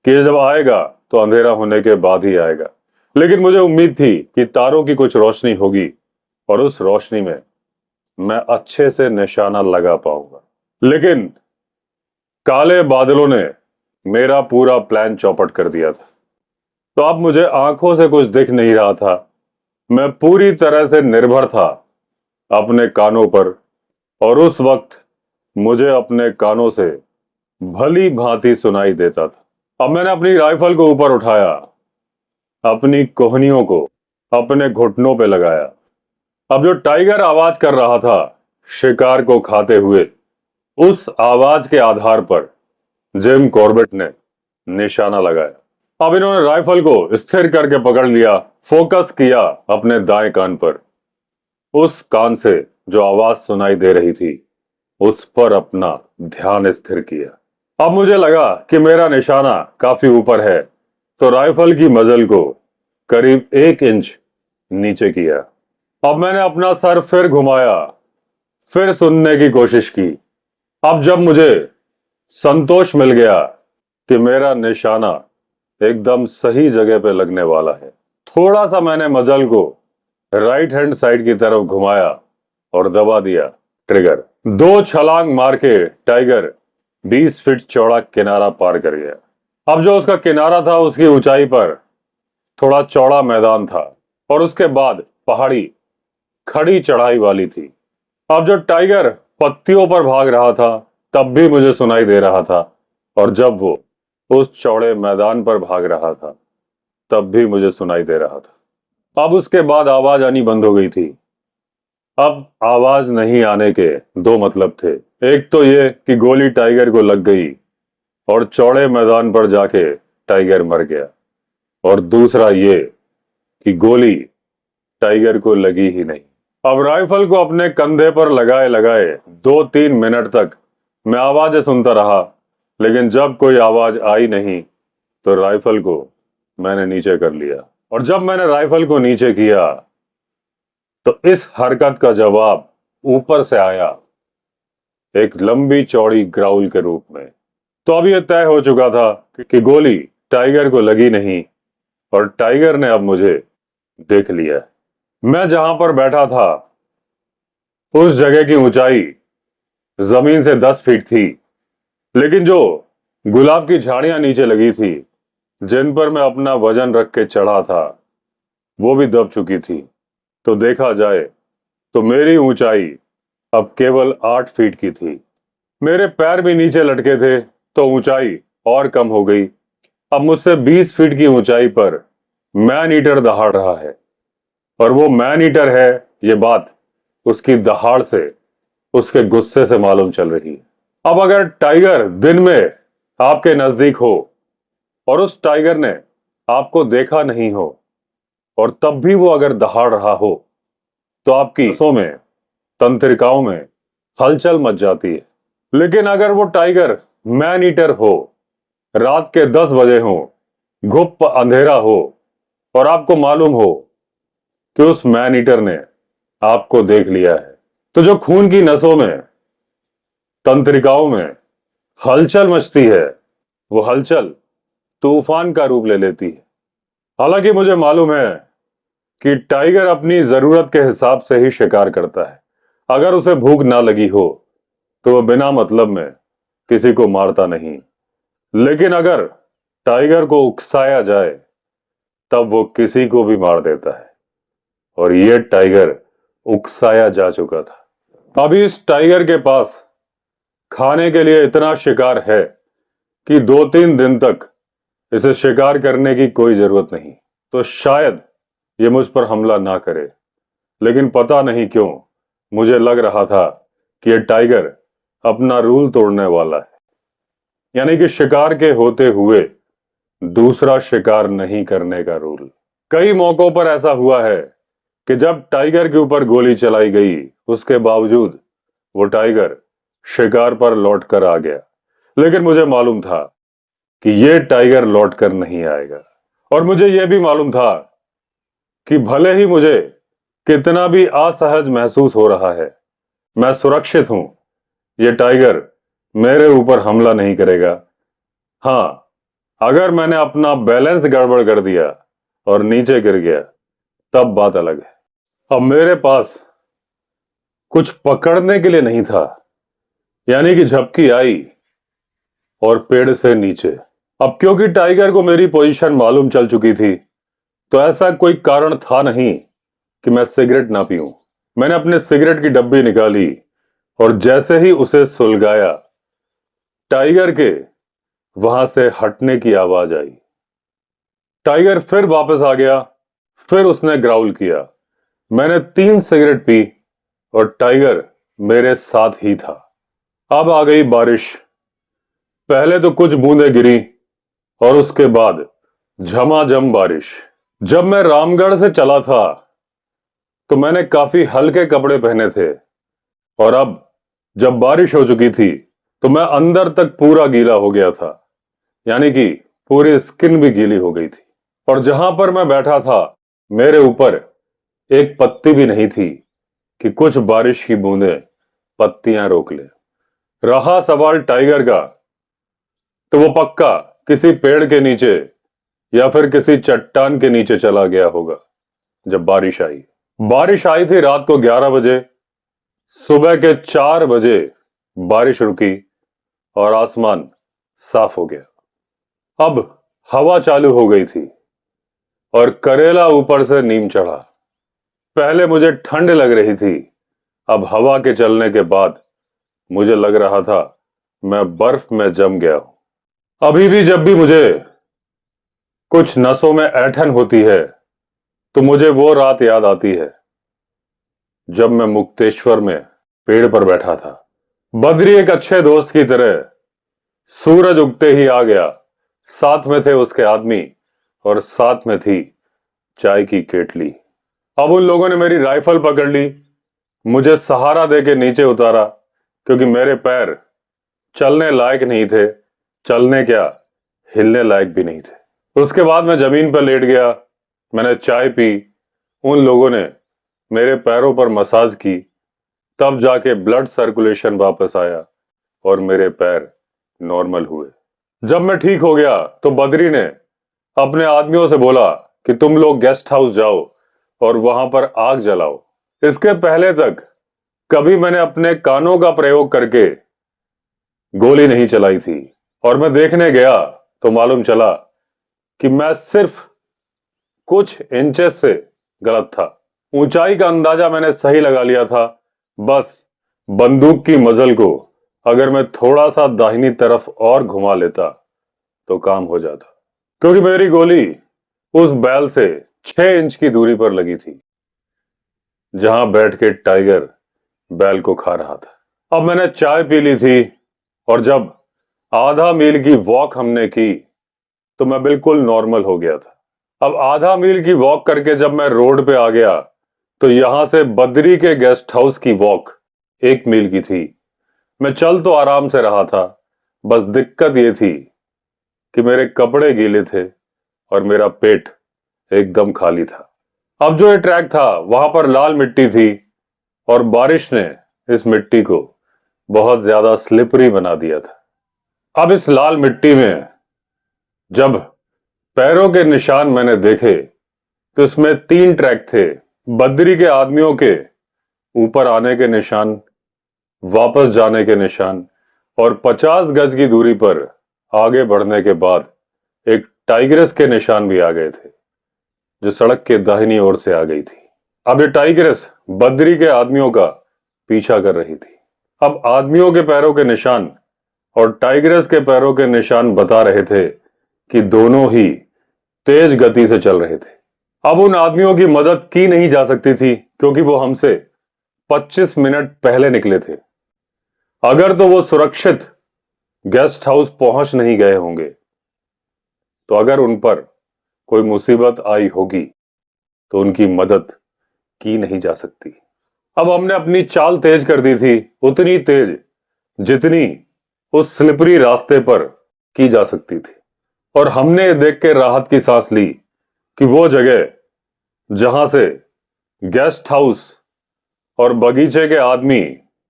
कि ये जब आएगा तो अंधेरा होने के बाद ही आएगा। लेकिन मुझे उम्मीद थी कि तारों की कुछ रोशनी होगी और उस रोशनी में मैं अच्छे से निशाना लगा पाऊंगा। लेकिन काले बादलों ने मेरा पूरा प्लान चौपट कर दिया था। तो अब मुझे आंखों से कुछ दिख नहीं रहा था। मैं पूरी तरह से निर्भर था अपने कानों पर, और उस वक्त मुझे अपने कानों से भली भांति सुनाई देता था। अब मैंने अपनी राइफल को ऊपर उठाया, अपनी कोहनियों को अपने घुटनों पे लगाया। अब जो टाइगर आवाज कर रहा था शिकार को खाते हुए, उस आवाज के आधार पर जिम कॉर्बेट ने निशाना लगाया। अब इन्होंने राइफल को स्थिर करके पकड़ लिया, फोकस किया अपने दाएं कान पर। उस कान से जो आवाज सुनाई दे रही थी उस पर अपना ध्यान स्थिर किया। अब मुझे लगा कि मेरा निशाना काफी ऊपर है, तो राइफल की मजल को करीब 1 इंच नीचे किया। अब मैंने अपना सर फिर घुमाया, फिर सुनने की कोशिश की। अब जब मुझे संतोष मिल गया कि मेरा निशाना एकदम सही जगह पे लगने वाला है, थोड़ा सा मैंने मजल को राइट हैंड साइड की तरफ घुमाया और दबा दिया ट्रिगर। 2 छलांग मार के टाइगर 20 फीट चौड़ा किनारा पार कर गया। अब जो उसका किनारा था उसकी ऊंचाई पर थोड़ा चौड़ा मैदान था और उसके बाद पहाड़ी खड़ी चढ़ाई वाली थी। अब जो टाइगर पत्तियों पर भाग रहा था तब भी मुझे सुनाई दे रहा था, और जब वो उस चौड़े मैदान पर भाग रहा था तब भी मुझे सुनाई दे रहा था। अब उसके बाद आवाज आनी बंद हो गई थी। अब आवाज नहीं आने के 2 मतलब थे। एक तो ये कि गोली टाइगर को लग गई और चौड़े मैदान पर जाके टाइगर मर गया, और दूसरा ये कि गोली टाइगर को लगी ही नहीं। अब राइफल को अपने कंधे पर लगाए लगाए 2-3 मिनट तक मैं आवाजें सुनता रहा, लेकिन जब कोई आवाज आई नहीं तो राइफल को मैंने नीचे कर लिया। और जब मैंने राइफल को नीचे किया तो इस हरकत का जवाब ऊपर से आया एक लंबी चौड़ी ग्राउल के रूप में। तो अब यह तय हो चुका था कि गोली टाइगर को लगी नहीं और टाइगर ने अब मुझे देख लिया। मैं जहां पर बैठा था उस जगह की ऊंचाई जमीन से 10 फीट थी, लेकिन जो गुलाब की झाड़ियां नीचे लगी थी जिन पर मैं अपना वजन रख के चढ़ा था वो भी दब चुकी थी। तो देखा जाए तो मेरी ऊंचाई अब केवल 8 फीट की थी। मेरे पैर भी नीचे लटके थे तो ऊंचाई और कम हो गई। अब मुझसे 20 फीट की ऊंचाई पर मैन ईटर दहाड़ रहा है, और वो मैन ईटर है ये बात उसकी दहाड़ से, उसके गुस्से से मालूम चल रही है। अब अगर टाइगर दिन में आपके नजदीक हो और उस टाइगर ने आपको देखा नहीं हो और तब भी वो अगर दहाड़ रहा हो तो आपकी नसों में, तंत्रिकाओं में हलचल मच जाती है। लेकिन अगर वो टाइगर मैन ईटर हो, रात के 10 बजे हो, घुप अंधेरा हो और आपको मालूम हो कि उस मैन ईटर ने आपको देख लिया है, तो जो खून की नसों में, तंत्रिकाओं में हलचल मचती है वो हलचल तूफान का रूप ले लेती है। हालांकि मुझे मालूम है कि टाइगर अपनी जरूरत के हिसाब से ही शिकार करता है। अगर उसे भूख ना लगी हो तो वह बिना मतलब में किसी को मारता नहीं। लेकिन अगर टाइगर को उकसाया जाए तब वो किसी को भी मार देता है, और यह टाइगर उकसाया जा चुका था। अभी इस टाइगर के पास खाने के लिए इतना शिकार है कि 2-3 दिन तक इसे शिकार करने की कोई जरूरत नहीं। तो शायद ये मुझ पर हमला ना करे। लेकिन पता नहीं क्यों मुझे लग रहा था कि यह टाइगर अपना रूल तोड़ने वाला है, यानी कि शिकार के होते हुए दूसरा शिकार नहीं करने का रूल। कई मौकों पर ऐसा हुआ है कि जब टाइगर के ऊपर गोली चलाई गई उसके बावजूद वो टाइगर शिकार पर लौट कर आ गया। लेकिन मुझे मालूम था कि यह टाइगर लौट कर नहीं आएगा, और मुझे यह भी मालूम था कि भले ही मुझे कितना भी असहज महसूस हो रहा है, मैं सुरक्षित हूं। यह टाइगर मेरे ऊपर हमला नहीं करेगा। हां, अगर मैंने अपना बैलेंस गड़बड़ कर दिया और नीचे गिर गया तब बात अलग है। अब मेरे पास कुछ पकड़ने के लिए नहीं था, यानी कि झपकी आई और पेड़ से नीचे। अब क्योंकि टाइगर को मेरी पोजीशन मालूम चल चुकी थी तो ऐसा कोई कारण था नहीं कि मैं सिगरेट ना पीऊं। मैंने अपने सिगरेट की डब्बी निकाली और जैसे ही उसे सुलगाया, टाइगर के वहां से हटने की आवाज आई। टाइगर फिर वापस आ गया। फिर उसने ग्राउल किया। मैंने 3 सिगरेट पी और टाइगर मेरे साथ ही था। अब आ गई बारिश। पहले तो कुछ बूंदें गिरी और उसके बाद झमाझम बारिश। जब मैं रामगढ़ से चला था तो मैंने काफी हल्के कपड़े पहने थे, और अब जब बारिश हो चुकी थी तो मैं अंदर तक पूरा गीला हो गया था, यानी कि पूरी स्किन भी गीली हो गई थी। और जहां पर मैं बैठा था मेरे ऊपर एक पत्ती भी नहीं थी कि कुछ बारिश की बूंदें पत्तियां रोक ले। रहा सवाल टाइगर का, तो वो पक्का किसी पेड़ के नीचे या फिर किसी चट्टान के नीचे चला गया होगा। जब बारिश आई थी रात को 11 बजे। सुबह के 4 बजे बारिश रुकी और आसमान साफ हो गया। अब हवा चालू हो गई थी और करेला ऊपर से नीम चढ़ा। पहले मुझे ठंड लग रही थी, अब हवा के चलने के बाद मुझे लग रहा था मैं बर्फ में जम गया हूं। अभी भी जब भी मुझे कुछ नसों में ऐंठन होती है तो मुझे वो रात याद आती है जब मैं मुक्तेश्वर में पेड़ पर बैठा था। बद्री एक अच्छे दोस्त की तरह सूरज उगते ही आ गया। साथ में थे उसके आदमी और साथ में थी चाय की केटली। अब उन लोगों ने मेरी राइफल पकड़ ली, मुझे सहारा देके नीचे उतारा, क्योंकि मेरे पैर चलने लायक नहीं थे। चलने क्या, हिलने लायक भी नहीं थे। उसके बाद मैं जमीन पर लेट गया। मैंने चाय पी। उन लोगों ने मेरे पैरों पर मसाज की। तब जाके ब्लड सर्कुलेशन वापस आया और मेरे पैर नॉर्मल हुए। जब मैं ठीक हो गया तो बद्री ने अपने आदमियों से बोला कि तुम लोग गेस्ट हाउस जाओ और वहां पर आग जलाओ। इसके पहले तक कभी मैंने अपने कानों का प्रयोग करके गोली नहीं चलाई थी, और मैं देखने गया तो मालूम चला कि मैं सिर्फ कुछ इंचेस से गलत था। ऊंचाई का अंदाजा मैंने सही लगा लिया था, बस बंदूक की मजल को अगर मैं थोड़ा सा दाहिनी तरफ और घुमा लेता तो काम हो जाता, क्योंकि मेरी गोली उस बैल से 6 इंच की दूरी पर लगी थी जहां बैठ के टाइगर बैल को खा रहा था। अब मैंने चाय पी ली थी और जब आधा मील की वॉक हमने की तो मैं बिल्कुल नॉर्मल हो गया था। अब आधा मील की वॉक करके जब मैं रोड पे आ गया तो यहां से बद्री के गेस्ट हाउस की वॉक 1 मील की थी। मैं चल तो आराम से रहा था, बस दिक्कत ये थी कि मेरे कपड़े गीले थे और मेरा पेट एकदम खाली था। अब जो ये ट्रैक था वहां पर लाल मिट्टी थी और बारिश ने इस मिट्टी को बहुत ज्यादा स्लिपरी बना दिया था। अब इस लाल मिट्टी में जब पैरों के निशान मैंने देखे तो इसमें 3 ट्रैक थे। बद्री के आदमियों के ऊपर आने के निशान, वापस जाने के निशान और 50 गज की दूरी पर आगे बढ़ने के बाद एक टाइग्रेस के निशान भी आ गए थे जो सड़क के दाहिनी ओर से आ गई थी। अब ये टाइग्रेस बद्री के आदमियों का पीछा कर रही थी। अब आदमियों के पैरों के निशान और टाइग्रेस के पैरों के निशान बता रहे थे कि दोनों ही तेज गति से चल रहे थे। अब उन आदमियों की मदद की नहीं जा सकती थी क्योंकि वो हमसे 25 मिनट पहले निकले थे। अगर तो वो सुरक्षित गेस्ट हाउस पहुंच नहीं गए होंगे तो अगर उन पर कोई मुसीबत आई होगी तो उनकी मदद की नहीं जा सकती। अब हमने अपनी चाल तेज कर दी थी, उतनी तेज जितनी उस स्लिपरी रास्ते पर की जा सकती थी। और हमने देख के राहत की सांस ली कि वो जगह जहां से गेस्ट हाउस और बगीचे के आदमी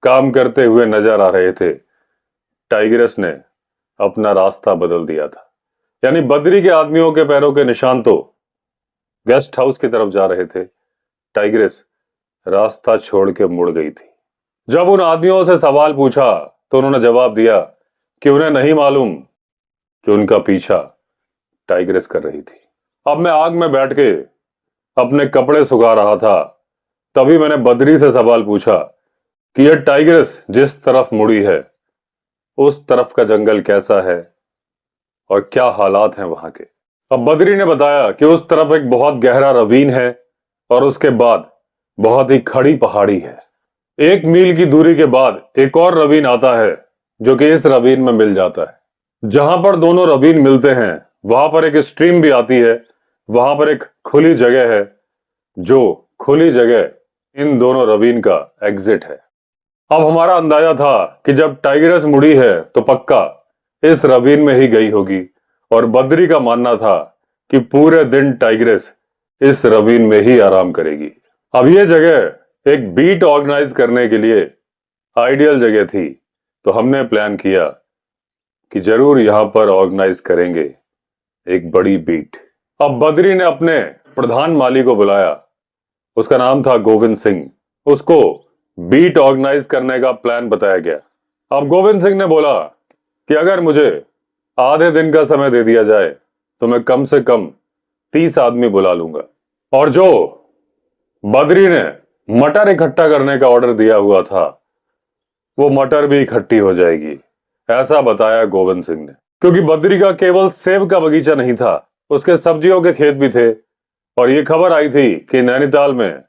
काम करते हुए नजर आ रहे थे, टाइग्रेस ने अपना रास्ता बदल दिया था। यानी बद्री के आदमियों के पैरों के निशान तो गेस्ट हाउस की तरफ जा रहे थे, टाइग्रेस रास्ता छोड़ के मुड़ गई थी। जब उन आदमियों से सवाल पूछा तो उन्होंने जवाब दिया कि उन्हें नहीं मालूम कि उनका पीछा टाइग्रेस कर रही थी। अब मैं आग में बैठ के अपने कपड़े सुखा रहा था, तभी मैंने बद्री से सवाल पूछा कि यह टाइग्रेस जिस तरफ मुड़ी है उस तरफ का जंगल कैसा है और क्या हालात हैं वहां के। अब बद्री ने बताया कि उस तरफ एक बहुत गहरा रवीन है और उसके बाद बहुत ही खड़ी पहाड़ी है। 1 मील की दूरी के बाद एक और रवीन आता है जो कि इस रवीन में मिल जाता है। जहां पर दोनों रवीन मिलते हैं वहां पर एक स्ट्रीम भी आती है, वहां पर एक खुली जगह है जो खुली जगह इन दोनों रवीन का एग्जिट है। अब हमारा अंदाजा था कि जब टाइग्रेस मुड़ी है तो पक्का इस रवीन में ही गई होगी और बद्री का मानना था कि पूरे दिन टाइग्रेस इस रवीन में ही आराम करेगी। अब यह जगह एक बीट ऑर्गेनाइज करने के लिए आइडियल जगह थी, तो हमने प्लान किया कि जरूर यहां पर ऑर्गेनाइज करेंगे एक बड़ी बीट। अब बद्री ने अपने प्रधान माली को बुलाया, उसका नाम था गोविंद सिंह। उसको बीट ऑर्गेनाइज करने का प्लान बताया गया। अब गोविंद सिंह ने बोला कि अगर मुझे आधे दिन का समय दे दिया जाए तो मैं कम से कम 30 आदमी बुला लूंगा और जो बद्री ने मटर इकट्ठा करने का ऑर्डर दिया हुआ था वो मटर भी इकट्ठी हो जाएगी, ऐसा बताया गोविंद सिंह ने। क्योंकि बद्री का केवल सेब का बगीचा नहीं था, उसके सब्जियों के खेत भी थे और ये खबर आई थी कि नैनीताल में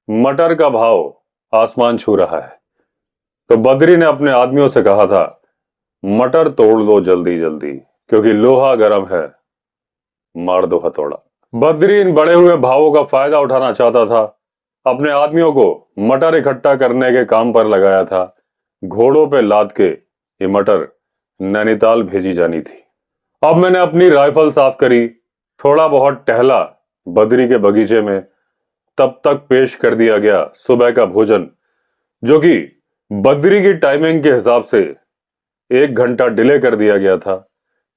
मटर का भाव आसमान छू रहा है। तो बद्री ने अपने आदमियों से कहा था, मटर तोड़ लो जल्दी जल्दी क्योंकि लोहा गर्म है, मार दो हथौड़ा। बद्री इन बढ़े हुए भावों का फायदा उठाना चाहता था, अपने आदमियों को मटर इकट्ठा करने के काम पर लगाया था। घोड़ों पे लाद के ये मटर नैनीताल भेजी जानी थी। अब मैंने अपनी राइफल साफ करी, थोड़ा बहुत टहला बद्री के बगीचे में, तब तक पेश कर दिया गया सुबह का भोजन जो कि बद्री की टाइमिंग के हिसाब से 1 घंटा डिले कर दिया गया था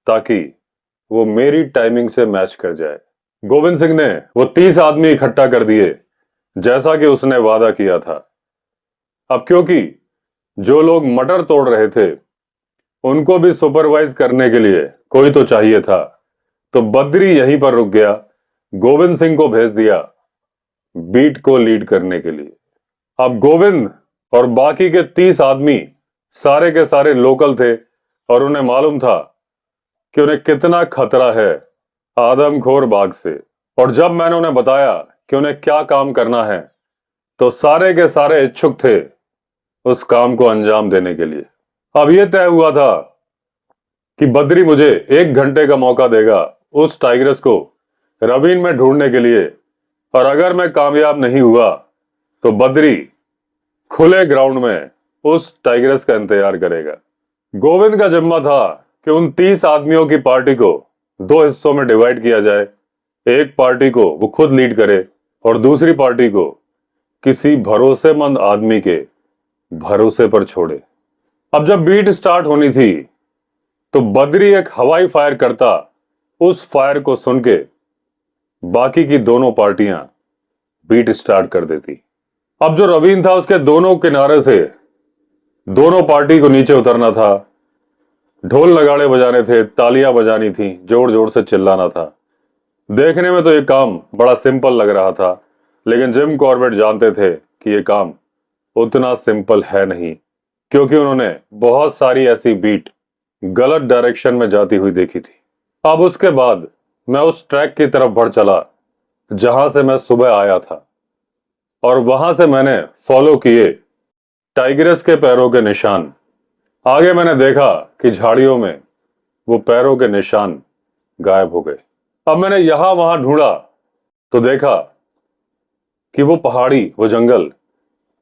ताकि वो मेरी टाइमिंग से मैच कर जाए। गोविंद सिंह ने वो 30 आदमी इकट्ठा कर दिए जैसा कि उसने वादा किया था। अब क्योंकि जो लोग मटर तोड़ रहे थे उनको भी सुपरवाइज करने के लिए कोई तो चाहिए था, तो बद्री यहीं पर रुक गया, गोविंद सिंह को भेज दिया बीट को लीड करने के लिए। अब गोविंद और बाकी के 30 आदमी सारे के सारे लोकल थे और उन्हें मालूम था कि उन्हें कितना खतरा है आदमखोर बाघ से। और जब मैंने उन्हें बताया कि उन्हें क्या काम करना है तो सारे के सारे इच्छुक थे उस काम को अंजाम देने के लिए। अब यह तय हुआ था कि बद्री मुझे 1 घंटे का मौका देगा उस टाइग्रेस को रवीन में ढूंढने के लिए, और अगर मैं कामयाब नहीं हुआ तो बद्री खुले ग्राउंड में उस टाइग्रेस का इंतजार करेगा। गोविंद का जिम्मा था कि उन 30 आदमियों की पार्टी को 2 हिस्सों में डिवाइड किया जाए। एक पार्टी को वो खुद लीड करे और दूसरी पार्टी को किसी भरोसेमंद आदमी के भरोसे पर छोड़े। अब जब बीट स्टार्ट होनी थी तो बद्री एक हवाई फायर करता, उस फायर को सुन के बाकी की दोनों पार्टियां बीट स्टार्ट कर देती। अब जो रवीन था उसके दोनों किनारे से दोनों पार्टी को नीचे उतरना था, ढोल नगाड़े बजाने थे, तालियां बजानी थी, जोर जोर से चिल्लाना था। देखने में तो ये काम बड़ा सिंपल लग रहा था, लेकिन जिम कॉर्बेट जानते थे कि ये काम उतना सिंपल है नहीं, क्योंकि उन्होंने बहुत सारी ऐसी बीट गलत डायरेक्शन में जाती हुई देखी थी। अब उसके बाद मैं उस ट्रैक की तरफ बढ़ चला जहां से मैं सुबह आया था, और वहां से मैंने फॉलो किए टाइग्रेस के पैरों के निशान। आगे मैंने देखा कि झाड़ियों में वो पैरों के निशान गायब हो गए। अब मैंने यहां वहां ढूंढा तो देखा कि वो पहाड़ी, वो जंगल,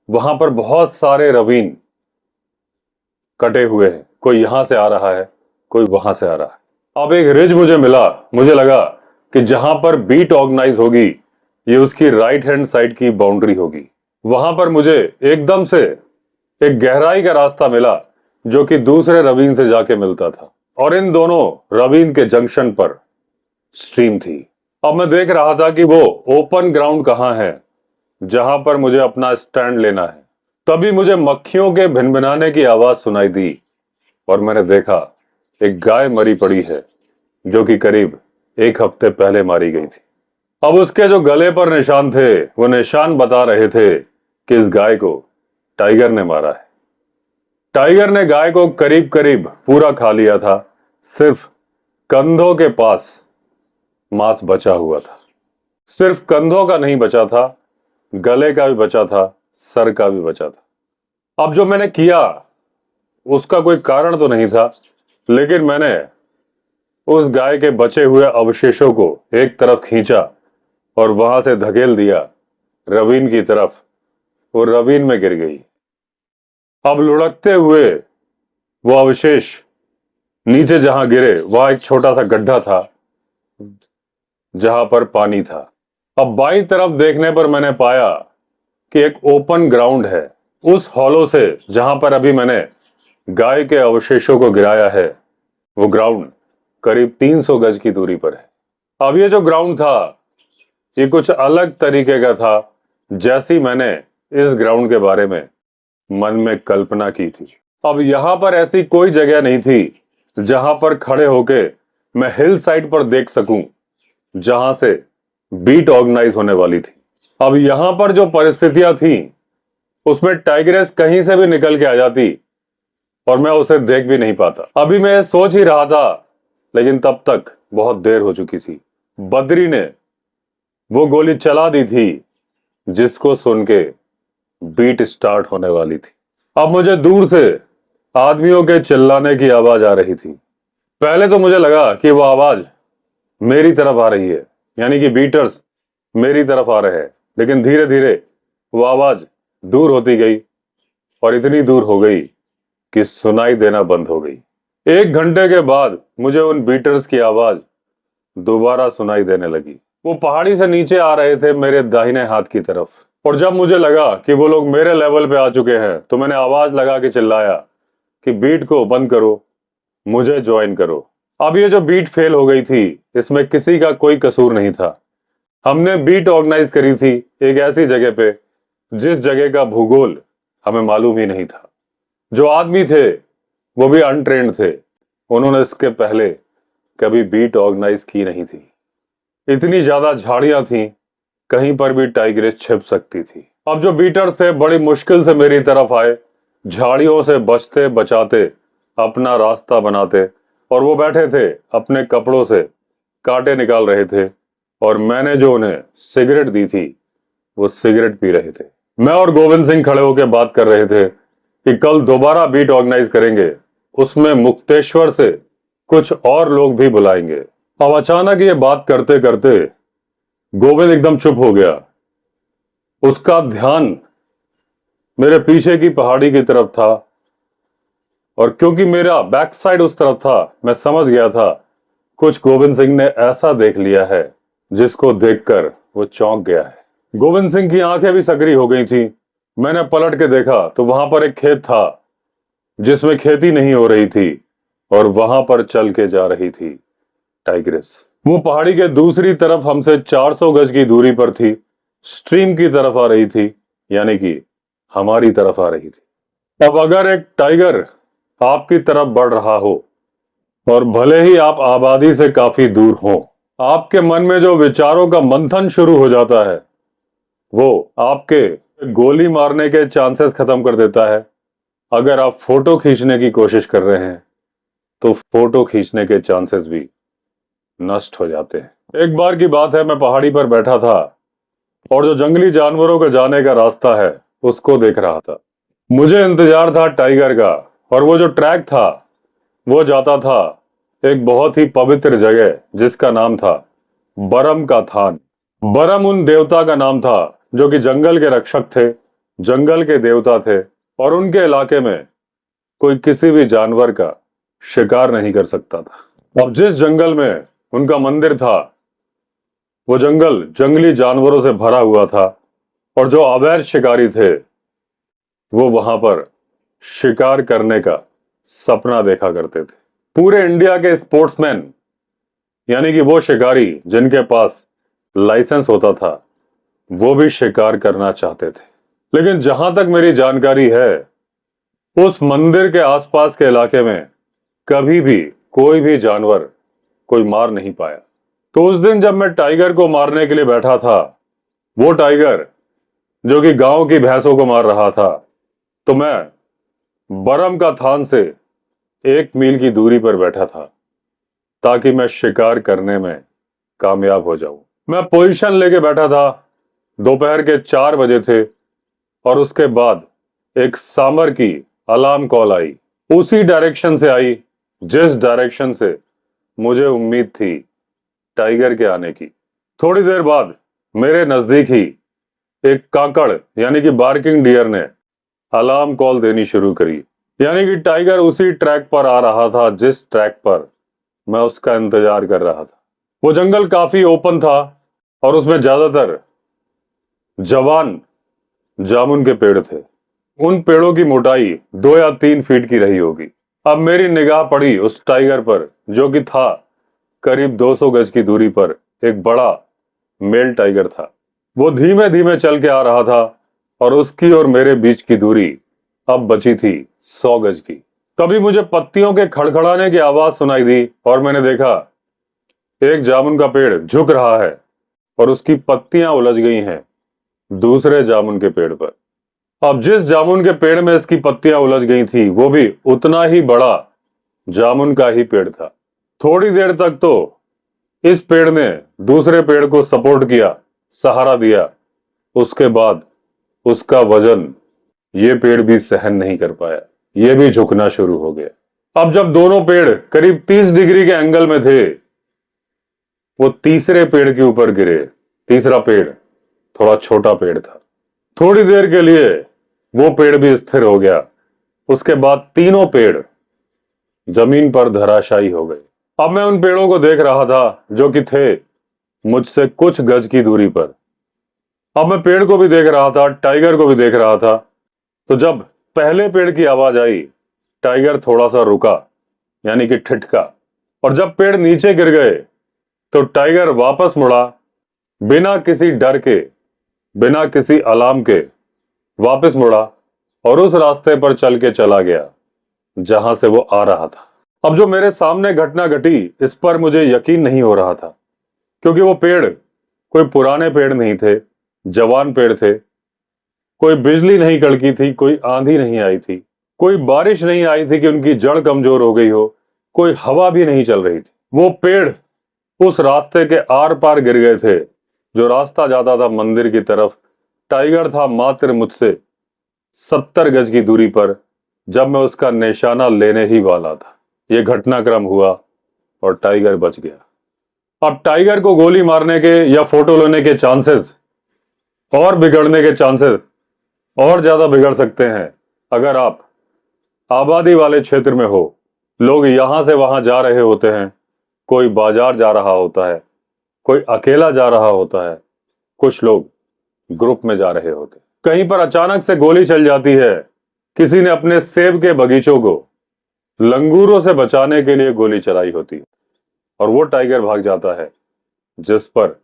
वहां पर बहुत सारे रवीन कटे हुए हैं। कोई यहां से आ रहा है, कोई वहां से आ रहा है। अब एक रिज मुझे मिला, मुझे लगा कि जहां पर बीट ऑर्गेनाइज होगी ये उसकी राइट हैंड साइड की बाउंड्री होगी। वहां पर मुझे एकदम से एक गहराई का रास्ता मिला जो कि दूसरे रवीन से जाके मिलता था, और इन दोनों रवीन के जंक्शन पर स्ट्रीम थी। अब मैं देख रहा था कि वो ओपन ग्राउंड कहां है जहां पर मुझे अपना स्टैंड लेना है। तभी मुझे मक्खियों के भिनभिनाने की आवाज सुनाई दी और मैंने देखा एक गाय मरी पड़ी है जो कि करीब 1 हफ्ते पहले मारी गई थी। अब उसके जो गले पर निशान थे वो निशान बता रहे थे कि इस गाय को टाइगर ने मारा है। टाइगर ने गाय को करीब करीब पूरा खा लिया था, सिर्फ कंधों के पास मांस बचा हुआ था। सिर्फ कंधों का नहीं बचा था, गले का भी बचा था, सर का भी बचा था। अब जो मैंने किया उसका कोई कारण तो नहीं था, लेकिन मैंने उस गाय के बचे हुए अवशेषों को एक तरफ खींचा और वहां से धकेल दिया रवीन की तरफ। वो रवीन में गिर गई। अब लुढ़कते हुए वो अवशेष नीचे जहां गिरे वहां एक छोटा सा गड्ढा था जहां पर पानी था। अब बाईं तरफ देखने पर मैंने पाया कि एक ओपन ग्राउंड है। उस हॉलो से जहां पर अभी मैंने गाय के अवशेषों को गिराया है वो ग्राउंड करीब 300 गज की दूरी पर है। अब ये जो ग्राउंड था ये कुछ अलग तरीके का था जैसी मैंने इस ग्राउंड के बारे में मन में कल्पना की थी। अब यहां पर ऐसी कोई जगह नहीं थी जहां पर खड़े होके मैं हिल साइड पर देख सकूं जहां से बीट ऑर्गेनाइज होने वाली थी। अब यहां पर जो परिस्थितियां थी उसमें टाइग्रेस कहीं से भी निकल के आ जाती और मैं उसे देख भी नहीं पाता। अभी मैं सोच ही रहा था, लेकिन तब तक बहुत देर हो चुकी थी। बद्री ने वो गोली चला दी थी जिसको सुन के बीट स्टार्ट होने वाली थी। अब मुझे दूर से आदमियों के चिल्लाने की आवाज आ रही थी। पहले तो मुझे लगा कि वो आवाज मेरी तरफ आ रही है, यानी कि बीटर्स मेरी तरफ आ रहे हैं, लेकिन धीरे धीरे वो आवाज दूर होती गई और इतनी दूर हो गई कि सुनाई देना बंद हो गई। 1 घंटे के बाद मुझे उन बीटर्स की आवाज दोबारा सुनाई देने लगी। वो पहाड़ी से नीचे आ रहे थे मेरे दाहिने हाथ की तरफ, और जब मुझे लगा कि वो लोग मेरे लेवल पे आ चुके हैं तो मैंने आवाज लगा के चिल्लाया कि बीट को बंद करो, मुझे ज्वाइन करो। अब ये जो बीट फेल हो गई थी इसमें किसी का कोई कसूर नहीं था। हमने बीट ऑर्गेनाइज करी थी एक ऐसी जगह पे जिस जगह का भूगोल हमें मालूम ही नहीं था। जो आदमी थे वो भी अनट्रेन्ड थे, उन्होंने इसके पहले कभी बीट ऑर्गेनाइज की नहीं थी। इतनी ज्यादा झाड़ियां थीं, कहीं पर भी टाइग्रेस छिप सकती थी। अब जो बीटर से बड़ी मुश्किल से मेरी तरफ आए, झाड़ियों से बचते बचाते अपना रास्ता बनाते, और वो बैठे थे अपने कपड़ों से कांटे निकाल रहे थे, और मैंने जो उन्हें सिगरेट दी थी वो सिगरेट पी रहे थे। मैं और गोविंद सिंह खड़े होकर बात कर रहे थे कि कल दोबारा बीट ऑर्गेनाइज करेंगे, उसमें मुक्तेश्वर से कुछ और लोग भी बुलाएंगे। अब अचानक ये बात करते करते गोविंद एकदम चुप हो गया। उसका ध्यान मेरे पीछे की पहाड़ी की तरफ था, और क्योंकि मेरा बैक साइड उस तरफ था, मैं समझ गया था कुछ गोविंद सिंह ने ऐसा देख लिया है जिसको देखकर वो चौंक गया है। गोविंद सिंह की आंखें भी सकरी हो गई थी। मैंने पलट के देखा तो वहां पर एक खेत था जिसमें खेती नहीं हो रही थी, और वहां पर चल के जा रही थी टाइग्रेस। वो पहाड़ी के दूसरी तरफ हमसे 400 गज की दूरी पर थी, स्ट्रीम की तरफ आ रही थी, यानी कि हमारी तरफ आ रही थी। अब अगर एक टाइगर आपकी तरफ बढ़ रहा हो, और भले ही आप आबादी से काफी दूर हो, आपके मन में जो विचारों का मंथन शुरू हो जाता है वो आपके गोली मारने के चांसेस खत्म कर देता है। अगर आप फोटो खींचने की कोशिश कर रहे हैं तो फोटो खींचने के चांसेस भी नष्ट हो जाते हैं। एक बार की बात है, मैं पहाड़ी पर बैठा था और जो जंगली जानवरों का जाने का रास्ता है उसको देख रहा था। मुझे इंतजार था टाइगर का, और वो जो ट्रैक था वो जाता था एक बहुत ही पवित्र जगह जिसका नाम था बरम का थान। बरम उन देवता का नाम था जो कि जंगल के रक्षक थे, जंगल के देवता थे, और उनके इलाके में कोई किसी भी जानवर का शिकार नहीं कर सकता था। अब जिस जंगल में उनका मंदिर था वो जंगल जंगली जानवरों से भरा हुआ था, और जो अवैध शिकारी थे वो वहां पर शिकार करने का सपना देखा करते थे। पूरे इंडिया के स्पोर्ट्समैन, यानी कि वो शिकारी जिनके पास लाइसेंस होता था, वो भी शिकार करना चाहते थे। लेकिन जहां तक मेरी जानकारी है, उस मंदिर के आसपास के इलाके में कभी भी कोई भी जानवर कोई मार नहीं पाया। तो उस दिन जब मैं टाइगर को मारने के लिए बैठा था, वो टाइगर जो कि गांव की भैंसों को मार रहा था, तो मैं बरम का थान से 1 मील की दूरी पर बैठा था ताकि मैं शिकार करने में कामयाब हो जाऊं। मैं पोजीशन लेके बैठा था। दोपहर के 4 बजे थे, और उसके बाद एक सामर की अलार्म कॉल आई। उसी डायरेक्शन से आई जिस डायरेक्शन से मुझे उम्मीद थी टाइगर के आने की। थोड़ी देर बाद मेरे नजदीक ही एक काकड़ यानी कि बार्किंग डियर ने अलार्म कॉल देनी शुरू करी, यानी कि टाइगर उसी ट्रैक पर आ रहा था जिस ट्रैक पर मैं उसका इंतजार कर रहा था। वो जंगल काफी ओपन था और उसमें ज्यादातर जवान जामुन के पेड़ थे। उन पेड़ों की मोटाई 2 या 3 फीट की रही होगी। अब मेरी निगाह पड़ी उस टाइगर पर जो कि था करीब 200 गज की दूरी पर। एक बड़ा मेल टाइगर था। वो धीमे धीमे चल के आ रहा था, और उसकी और मेरे बीच की दूरी अब बची थी 100 गज की। तभी मुझे पत्तियों के खड़खड़ाने की आवाज सुनाई दी, और मैंने देखा एक जामुन का पेड़ झुक रहा है और उसकी पत्तियां उलझ गई हैं दूसरे जामुन के पेड़ पर। अब जिस जामुन के पेड़ में इसकी पत्तियां उलझ गई थी वो भी उतना ही बड़ा जामुन का ही पेड़ था। थोड़ी देर तक तो इस पेड़ ने दूसरे पेड़ को सपोर्ट किया, सहारा दिया। उसके बाद उसका वजन ये पेड़ भी सहन नहीं कर पाया, ये भी झुकना शुरू हो गया। अब जब दोनों पेड़ करीब 30 डिग्री के एंगल में थे, वो तीसरे पेड़ के ऊपर गिरे। तीसरा पेड़ थोड़ा छोटा पेड़ था। थोड़ी देर के लिए वो पेड़ भी स्थिर हो गया। उसके बाद तीनों पेड़ जमीन पर धराशायी हो गए। अब मैं उन पेड़ों को देख रहा था जो कि थे मुझसे कुछ गज की दूरी पर। अब मैं पेड़ को भी देख रहा था, टाइगर को भी देख रहा था। तो जब पहले पेड़ की आवाज आई, टाइगर थोड़ा सा रुका, यानी कि ठिठका, और जब पेड़ नीचे गिर गए तो टाइगर वापस मुड़ा, बिना किसी डर के, बिना किसी अलार्म के वापस मुड़ा, और उस रास्ते पर चल के चला गया जहां से वो आ रहा था। अब जो मेरे सामने घटना घटी इस पर मुझे यकीन नहीं हो रहा था, क्योंकि वो पेड़ कोई पुराने पेड़ नहीं थे, जवान पेड़ थे। कोई बिजली नहीं कड़की थी, कोई आंधी नहीं आई थी, कोई बारिश नहीं आई थी कि उनकी जड़ कमजोर हो गई हो, कोई हवा भी नहीं चल रही थी। वो पेड़ उस रास्ते के आर पार गिर गए थे जो रास्ता जाता था मंदिर की तरफ। टाइगर था मात्र मुझसे 70 गज की दूरी पर जब मैं उसका निशाना लेने ही वाला था। यह घटनाक्रम हुआ और टाइगर बच गया। अब टाइगर को गोली मारने के या फोटो लेने के चांसेस और बिगड़ने के चांसेस और ज्यादा बिगड़ सकते हैं अगर आप आबादी वाले क्षेत्र में हो। लोग यहां से वहां जा रहे होते हैं, कोई बाजार जा रहा होता है, कोई अकेला जा रहा होता है, कुछ लोग ग्रुप में जा रहे होते। कहीं पर अचानक से गोली चल जाती है। किसी ने अपने सेब के बगीचों को लंगूरों से बचाने के लिए गोली चलाई होती है और वो टाइगर भाग जाता है जिस पर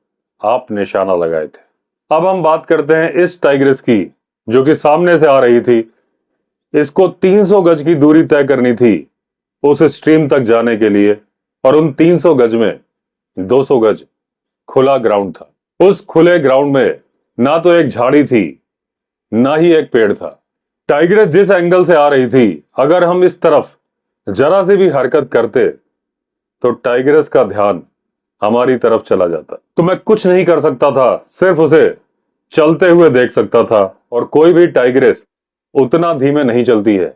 आप निशाना लगाए थे। अब हम बात करते हैं इस टाइग्रेस की जो कि सामने से आ रही थी। इसको 300 गज की दूरी तय करनी थी उस स्ट्रीम तक जाने के लिए, और उन 300 गज में 200 गज खुला ग्राउंड था। उस खुले ग्राउंड में ना तो एक झाड़ी थी, ना ही एक पेड़ था। टाइग्रेस जिस एंगल से आ रही थी, अगर हम इस तरफ जरा से भी हरकत करते तो टाइग्रेस का ध्यान हमारी तरफ चला जाता। तो मैं कुछ नहीं कर सकता था, सिर्फ उसे चलते हुए देख सकता था। और कोई भी टाइग्रेस उतना धीमे नहीं चलती है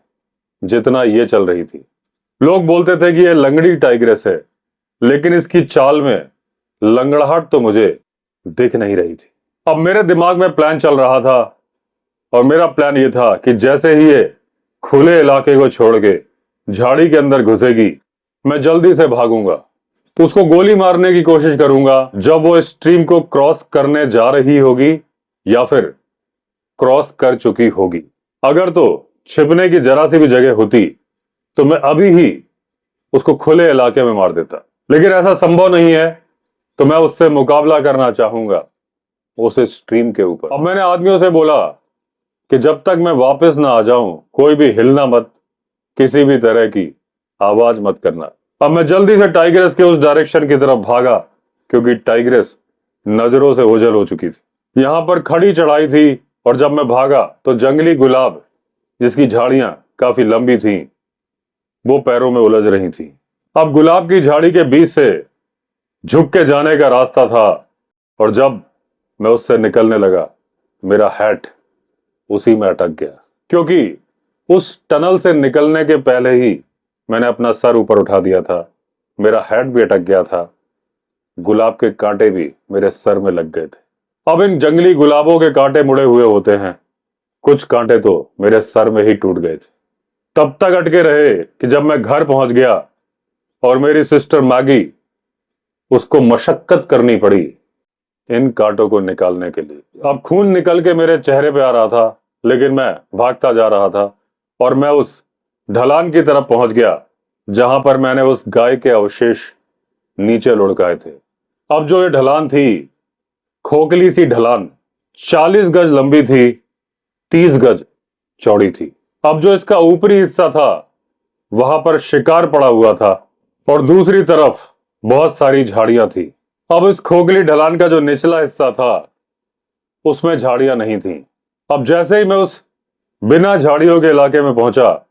जितना ये चल रही थी। लोग बोलते थे कि ये लंगड़ी टाइग्रेस है, लेकिन इसकी चाल में लंगड़ाहट तो मुझे दिख नहीं रही थी। अब मेरे दिमाग में प्लान चल रहा था और मेरा प्लान ये था कि जैसे ही ये खुले इलाके को छोड़ के झाड़ी के अंदर घुसेगी, मैं जल्दी से भागूंगा, तो उसको गोली मारने की कोशिश करूंगा जब वो स्ट्रीम को क्रॉस करने जा रही होगी या फिर क्रॉस कर चुकी होगी। अगर तो छिपने की जरा सी भी जगह होती तो मैं अभी ही उसको खुले इलाके में मार देता, लेकिन ऐसा संभव नहीं है। तो मैं उससे मुकाबला करना चाहूंगा उस स्ट्रीम के ऊपर। अब मैंने आदमियों से बोला कि जब तक मैं वापस ना आ जाऊं कोई भी हिलना मत, किसी भी तरह की आवाज मत करना। अब मैं जल्दी से टाइग्रेस के उस डायरेक्शन की तरफ भागा, क्योंकि टाइग्रेस नजरों से ओझल हो चुकी थी। यहां पर खड़ी चढ़ाई थी और जब मैं भागा तो जंगली गुलाब जिसकी झाड़ियां काफी लंबी थीं, वो पैरों में उलझ रही थी। अब गुलाब की झाड़ी के बीच से झुक के जाने का रास्ता था और जब मैं उससे निकलने लगा मेरा हैट उसी में अटक गया, क्योंकि उस टनल से निकलने के पहले ही मैंने अपना सर ऊपर उठा दिया था। मेरा हैट भी अटक गया था, गुलाब के कांटे भी मेरे सर में लग गए थे। अब इन जंगली गुलाबों के कांटे मुड़े हुए होते हैं, कुछ कांटे तो मेरे सर में ही टूट गए थे। तब तक अटके रहे कि जब मैं घर पहुंच गया और मेरी सिस्टर मैगी, उसको मशक्कत करनी पड़ी इन कांटों को निकालने के लिए। अब खून निकल के मेरे चेहरे पे आ रहा था, लेकिन मैं भागता जा रहा था और मैं उस ढलान की तरफ पहुंच गया जहां पर मैंने उस गाय के अवशेष नीचे लुढ़काए थे। अब जो ये ढलान थी, खोखली सी ढलान, 40 गज लंबी थी, 30 गज चौड़ी थी। अब जो इसका ऊपरी हिस्सा था वहां पर शिकार पड़ा हुआ था और दूसरी तरफ बहुत सारी झाड़ियां थी। अब इस खोखली ढलान का जो निचला हिस्सा था उसमें झाड़ियां नहीं थी। अब जैसे ही मैं उस बिना झाड़ियों के इलाके में पहुंचा,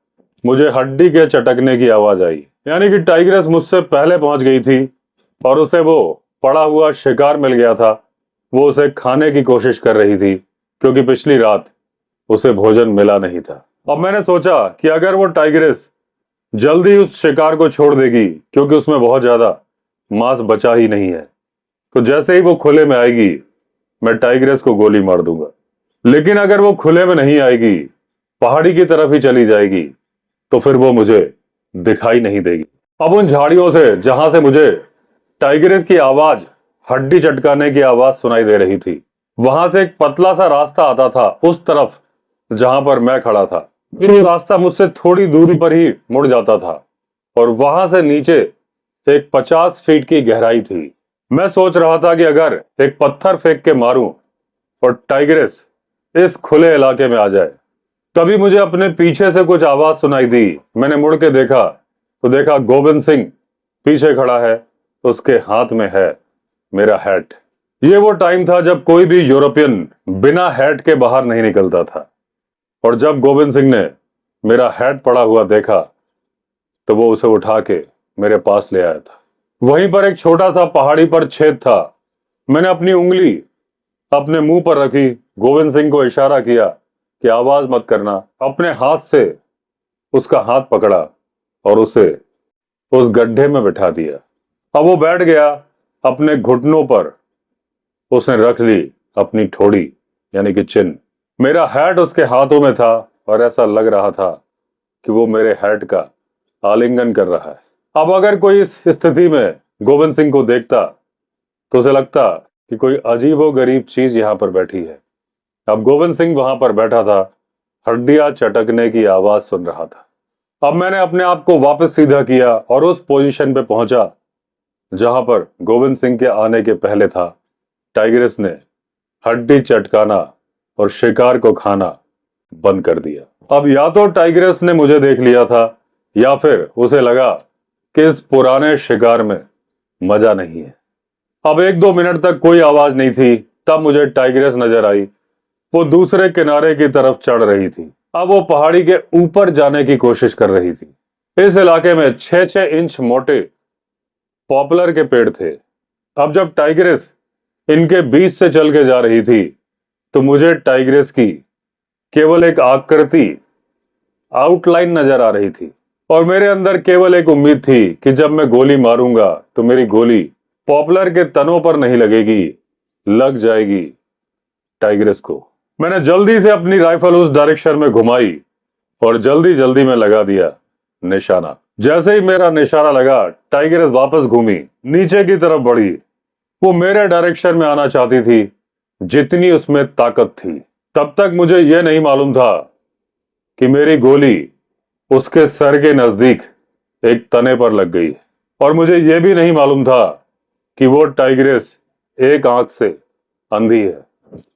मुझे हड्डी के चटकने की आवाज आई। यानी कि टाइग्रेस मुझसे पहले पहुंच गई थी और उसे वो पड़ा हुआ शिकार मिल गया था। वो उसे खाने की कोशिश कर रही थी, क्योंकि पिछली रात उसे भोजन मिला नहीं था। अब मैंने सोचा कि अगर वो टाइग्रेस जल्दी उस शिकार को छोड़ देगी, क्योंकि उसमें बहुत ज्यादा मांस बचा ही नहीं है, तो जैसे ही वो खुले में आएगी मैं टाइग्रेस को गोली मार दूंगा। लेकिन अगर वो खुले में नहीं आएगी, पहाड़ी की तरफ ही चली जाएगी, तो फिर वो मुझे दिखाई नहीं देगी। अब उन झाड़ियों से जहां से मुझे टाइग्रेस की आवाज, हड्डी चटकाने की आवाज सुनाई दे रही थी, वहां से एक पतला सा रास्ता आता था उस तरफ जहां पर मैं खड़ा था। फिर वो रास्ता मुझसे थोड़ी दूरी पर ही मुड़ जाता था और वहां से नीचे एक 50 फीट की गहराई थी। मैं सोच रहा था कि अगर एक पत्थर फेंक के मारूं और टाइग्रेस इस खुले इलाके में आ जाए। तभी मुझे अपने पीछे से कुछ आवाज सुनाई दी। मैंने मुड़ के देखा तो देखा गोविंद सिंह पीछे खड़ा है, उसके हाथ में है मेरा हैट। ये वो टाइम था जब कोई भी यूरोपियन बिना हैट के बाहर नहीं निकलता था, और जब गोविंद सिंह ने मेरा हैट पड़ा हुआ देखा तो वो उसे उठा के मेरे पास ले आया था। वहीं पर एक छोटा सा पहाड़ी पर छेद था। मैंने अपनी उंगली अपने मुंह पर रखी, गोविंद सिंह को इशारा किया कि आवाज मत करना। अपने हाथ से उसका हाथ पकड़ा और उसे उस गड्ढे में बिठा दिया। अब वो बैठ गया, अपने घुटनों पर उसने रख ली अपनी ठोड़ी यानी कि चिन्ह। मेरा हैट उसके हाथों में था और ऐसा लग रहा था कि वो मेरे हैट का आलिंगन कर रहा है। अब अगर कोई इस स्थिति में गोविंद सिंह को देखता तो उसे लगता कि कोई अजीबो गरीब चीज यहां पर बैठी है। अब गोविंद सिंह वहां पर बैठा था, हड्डियां चटकने की आवाज सुन रहा था। अब मैंने अपने आप को वापस सीधा किया और उस पोजीशन पे पहुंचा जहां पर गोविंद सिंह के आने के पहले था। टाइग्रेस ने हड्डी चटकाना और शिकार को खाना बंद कर दिया। अब या तो टाइग्रेस ने मुझे देख लिया था या फिर उसे लगा कि इस पुराने शिकार में मजा नहीं है। अब 1-2 मिनट तक कोई आवाज नहीं थी, तब मुझे टाइग्रेस नजर आई। वो दूसरे किनारे की तरफ चढ़ रही थी। अब वो पहाड़ी के ऊपर जाने की कोशिश कर रही थी। इस इलाके में 6-6 इंच मोटे पॉपुलर के पेड़ थे। अब जब टाइग्रेस इनके बीच से चल के जा रही थी तो मुझे टाइग्रेस की केवल एक आकृति, आउटलाइन नजर आ रही थी, और मेरे अंदर केवल एक उम्मीद थी कि जब मैं गोली मारूंगा तो मेरी गोली पॉपुलर के तनों पर नहीं लगेगी, लग जाएगी टाइग्रेस को। मैंने जल्दी से अपनी राइफल उस डायरेक्शन में घुमाई और जल्दी जल्दी में लगा दिया निशाना। जैसे ही मेरा निशाना लगा, टाइग्रेस वापस घूमी, नीचे की तरफ बढ़ी। वो मेरे डायरेक्शन में आना चाहती थी जितनी उसमें ताकत थी। तब तक मुझे यह नहीं मालूम था कि मेरी गोली उसके सर के नजदीक एक तने पर लग गई, और मुझे यह भी नहीं मालूम था कि वो टाइग्रेस एक आंख से अंधी है।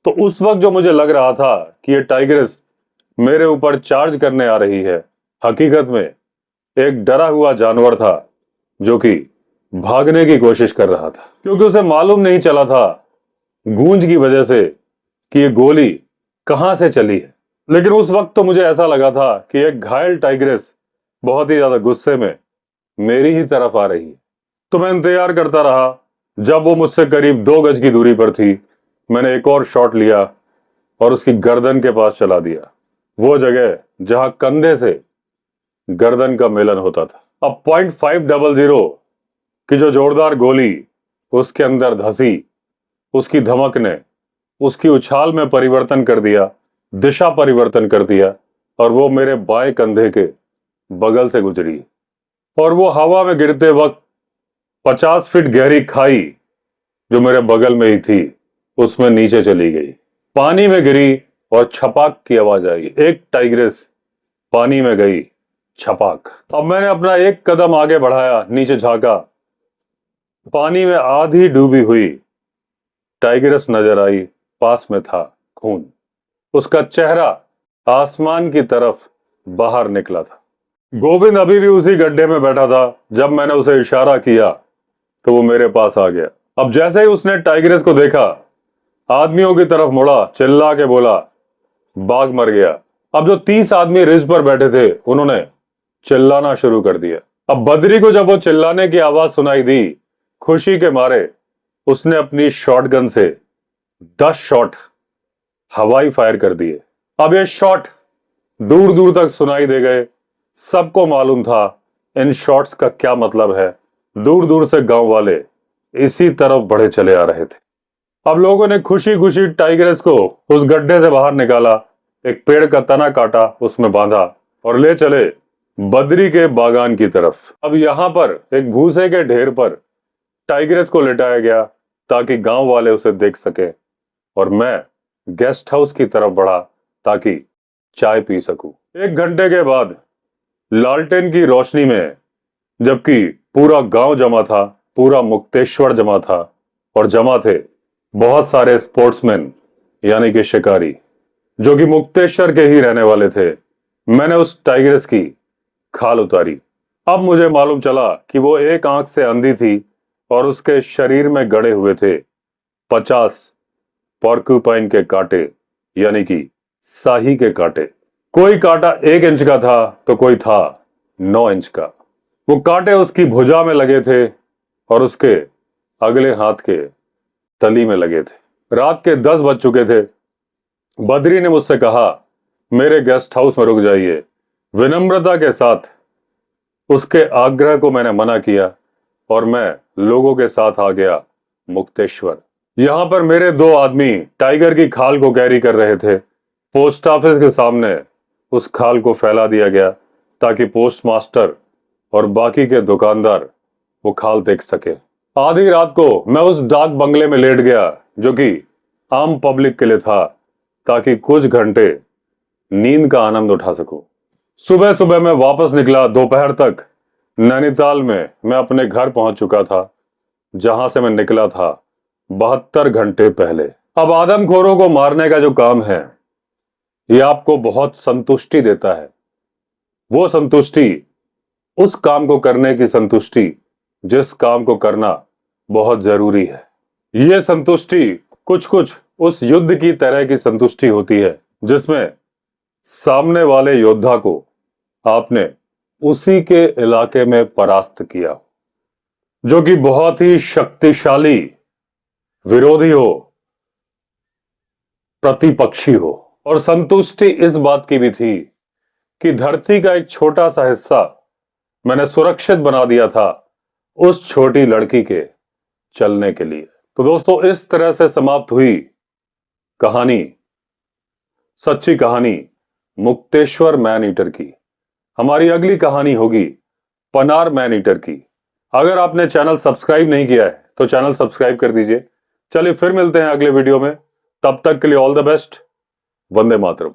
तो उस वक्त जो मुझे लग रहा था कि ये टाइग्रेस मेरे ऊपर चार्ज करने आ रही है, हकीकत में एक डरा हुआ जानवर था जो कि भागने की कोशिश कर रहा था, क्योंकि उसे मालूम नहीं चला था गूंज की वजह से कि ये गोली कहां से चली है। लेकिन उस वक्त तो मुझे ऐसा लगा था कि एक घायल टाइग्रेस बहुत ही ज्यादा गुस्से में मेरी ही तरफ आ रही है। तो मैं इंतजार करता रहा। जब वो मुझसे करीब 2 गज की दूरी पर थी, मैंने एक और शॉट लिया और उसकी गर्दन के पास चला दिया, वो जगह जहां कंधे से गर्दन का मिलन होता था। अब .500 की जो जोरदार गोली उसके अंदर धसी, उसकी धमक ने उसकी उछाल में परिवर्तन कर दिया, दिशा परिवर्तन कर दिया, और वो मेरे बाएं कंधे के बगल से गुजरी और वो हवा में गिरते वक्त 50 फीट गहरी खाई जो मेरे बगल में ही थी उसमें नीचे चली गई। पानी में गिरी और छपाक की आवाज आई। एक टाइग्रेस पानी में गई, छपाक। अब मैंने अपना एक कदम आगे बढ़ाया, नीचे झांका। पानी में आधी डूबी हुई टाइग्रेस नजर आई। पास में था खून। उसका चेहरा आसमान की तरफ बाहर निकला था। गोविंद अभी भी उसी गड्ढे में बैठा था। जब मैंने उसे इशारा किया तो वो मेरे पास आ गया। अब जैसे ही उसने टाइग्रेस को देखा, आदमियों की तरफ मुड़ा, चिल्ला के बोला, बाघ मर गया। अब जो 30 आदमी रिज पर बैठे थे उन्होंने चिल्लाना शुरू कर दिया। अब बद्री को जब वो चिल्लाने की आवाज सुनाई दी, खुशी के मारे उसने अपनी शॉटगन से 10 शॉट हवाई फायर कर दिए। अब ये शॉट दूर दूर तक सुनाई दे गए। सबको मालूम था इन शॉट्स का क्या मतलब है। दूर दूर से गांव वाले इसी तरफ बढ़े चले आ रहे थे। अब लोगों ने खुशी खुशी टाइग्रेस को उस गड्ढे से बाहर निकाला, एक पेड़ का तना काटा, उसमें बांधा और ले चले बद्री के बागान की तरफ। अब यहां पर एक भूसे के ढेर पर टाइग्रेस को लेटाया गया ताकि गांव वाले उसे देख सके, और मैं गेस्ट हाउस की तरफ बढ़ा ताकि चाय पी सकूं। 1 घंटे के बाद लालटेन की रोशनी में, जबकि पूरा गांव जमा था, पूरा मुक्तेश्वर जमा था, और जमा थे बहुत सारे स्पोर्ट्समैन यानी कि शिकारी जो कि मुक्तेश्वर के ही रहने वाले थे, मैंने उस टाइग्रेस की खाल उतारी अब मुझे मालूम चला कि वो एक आंख से अंधी थी और उसके शरीर में गड़े हुए थे 50 पॉर्क्यूपाइन के कांटे, यानी कि साही के कांटे। कोई कांटा 1 इंच का था तो कोई था 9 इंच का। वो कांटे उसकी भुजा में लगे थे और उसके अगले हाथ के तली में लगे थे। रात के 10 बज चुके थे। बद्री ने मुझसे कहा, मेरे गेस्ट हाउस में रुक जाइए। विनम्रता के साथ उसके आग्रह को मैंने मना किया और मैं लोगों के साथ आ गया मुक्तेश्वर। यहां पर मेरे 2 आदमी टाइगर की खाल को कैरी कर रहे थे। पोस्ट ऑफिस के सामने उस खाल को फैला दिया गया ताकि पोस्ट मास्टर और बाकी के दुकानदार वो खाल देख सके। आधी रात को मैं उस डाक बंगले में लेट गया जो कि आम पब्लिक के लिए था, ताकि कुछ घंटे नींद का आनंद उठा सकूं। सुबह सुबह मैं वापस निकला। दोपहर तक नैनीताल में मैं अपने घर पहुंच चुका था, जहां से मैं निकला था 72 घंटे पहले। अब आदमखोरों को मारने का जो काम है, ये आपको बहुत संतुष्टि देता है। वो संतुष्टि, उस काम को करने की संतुष्टि जिस काम को करना बहुत जरूरी है। ये संतुष्टि कुछ कुछ उस युद्ध की तरह की संतुष्टि होती है जिसमें सामने वाले योद्धा को आपने उसी के इलाके में परास्त किया, जो कि बहुत ही शक्तिशाली विरोधी हो, प्रतिपक्षी हो। और संतुष्टि इस बात की भी थी कि धरती का एक छोटा सा हिस्सा मैंने सुरक्षित बना दिया था उस छोटी लड़की के चलने के लिए। तो दोस्तों, इस तरह से समाप्त हुई कहानी, सच्ची कहानी मुक्तेश्वर मैन ईटर की। हमारी अगली कहानी होगी पनार मैन ईटर की। अगर आपने चैनल सब्सक्राइब नहीं किया है तो चैनल सब्सक्राइब कर दीजिए। चलिए फिर मिलते हैं अगले वीडियो में। तब तक के लिए all the best. Vande Mataram.